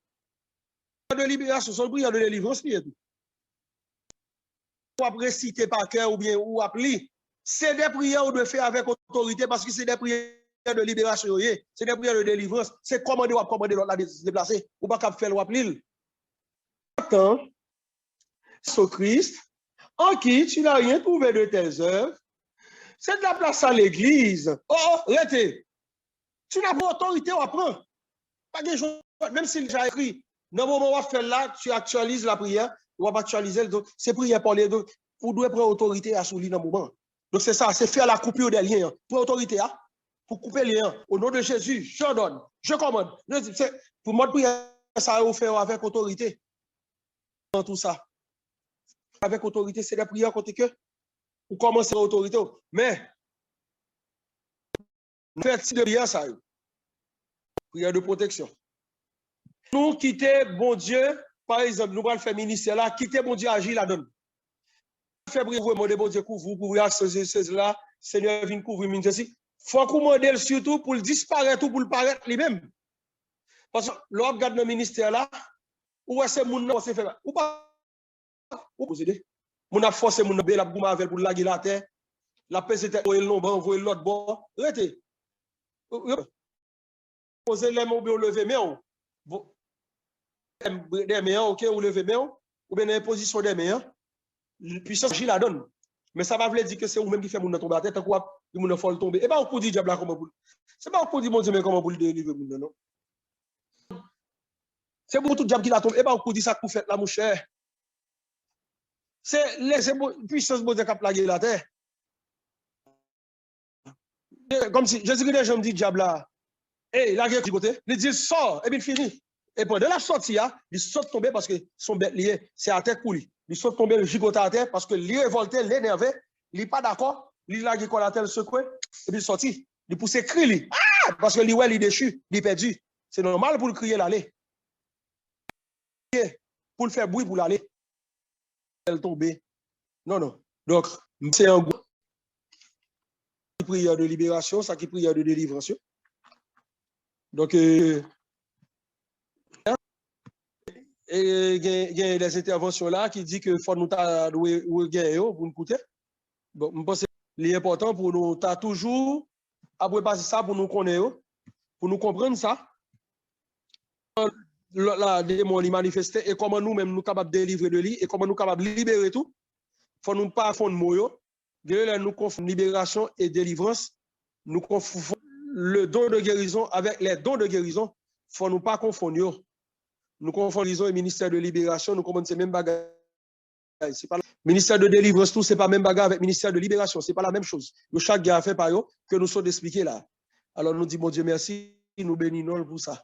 De libération, son prière de délivrance, ou après citer par cœur ou bien ou appeler. C'est des prières de faire avec autorité parce que c'est des prières de libération, c'est des prières de délivrance. C'est commander ou commander l'autre la déplacer. Ou pas faire ou appeler. Attends, ce Christ, en qui tu n'as rien trouvé de tes œuvres, c'est de la place à l'église. Oh, arrêtez. Tu n'as pas autorité à prendre. Pas de chose, même s'il a écrit, dans le moment où on va faire là, tu actualises la prière, on va actualiser, c'est prière pour les deux. Vous devez prendre autorité à souligner dans le moment. Donc c'est ça, c'est faire la coupure des liens. Pour autorité, pour couper les liens. Au nom de Jésus, je donne, je commande. Pour moi, prière, ça va faire avec autorité. Dans tout ça. Avec autorité, c'est des prières côté que vous commencez à autorité. Mais, faites de prière, ça. Prière de protection. Nous quitter bon Dieu, par exemple, nous allons faire ministère là, quitter bon Dieu, agir là-dedans. Faire prier, demander bon Dieu, couvrir ce là, Seigneur vient couvrir ministère. Il faut qu'on modèle surtout pour le disparaître ou pour le paraître lui-même. Parce que l'on regarde le ministère là, où est-ce que mon c'est fait ou pas ou posséder. Mon a forcé mon la bouma avec pour laguer la terre. La paix c'était envoyer le nombre, envoyer l'autre bord. Arrêtez. Poser les mains ou lever main. Des mains, OK, ou lever main ou bien dans position des mains. Puissance J la donne. Mais ça va dire que c'est vous même qui fait mon tomber à tête, tant quoi mon faut tomber. Et pas pour dire diable comment pour. C'est pas pour dire mon Dieu mais comment pour le délivrer mon non. C'est pour tout diable qui la tombe. Et pas pour dire ça pour faire la mon cher. C'est les puissances de cap plaguer la terre. Comme si Jésus-Christ je me dis diable là. Eh, la guerre du côté, il dit sort et puis fini. Et pendant la sortie, il saute tomber parce que son bête lié, c'est à terre pour lui. Il saute tomber, le gigoté à terre parce que lui révolté, l'énervé, il n'est pas d'accord, il la guerre la terre secoué, et puis il sorti. Il pousse cri lui. Ah! Parce que lui, ouais, il est déchu, il est perdu. C'est normal pour le crier l'aller. Pour le faire bruit pour l'aller. Elle tomber. Non, non. Donc, c'est un goût. Prière de libération, ça qui prière de délivrance. Donc, il y a des interventions là qui disent que faut nous gagner pour nous coûter. Bon, je pense que l'important pour nous, tu as toujours après passer ça pour nous connaître, pour nous comprendre ça. La démon li manifester et comment nous-mêmes nous capables de délivrer de lui et comment nous capables de libérer tout. Faut nous pas fondre moyo. Nous confondons libération et délivrance. Nous confondons le don de guérison avec les dons de guérison. Faut nous pas confondre. Nous confondons le ministère de libération, nous commençons même bagage. C'est pas ministère de délivrance, tout, c'est pas même bagage avec ministère de libération, c'est pas la même chose. Chaque gars a fait par eux que nous sommes expliqués là. Alors nous disons, mon Dieu, merci, nous bénissons pour ça.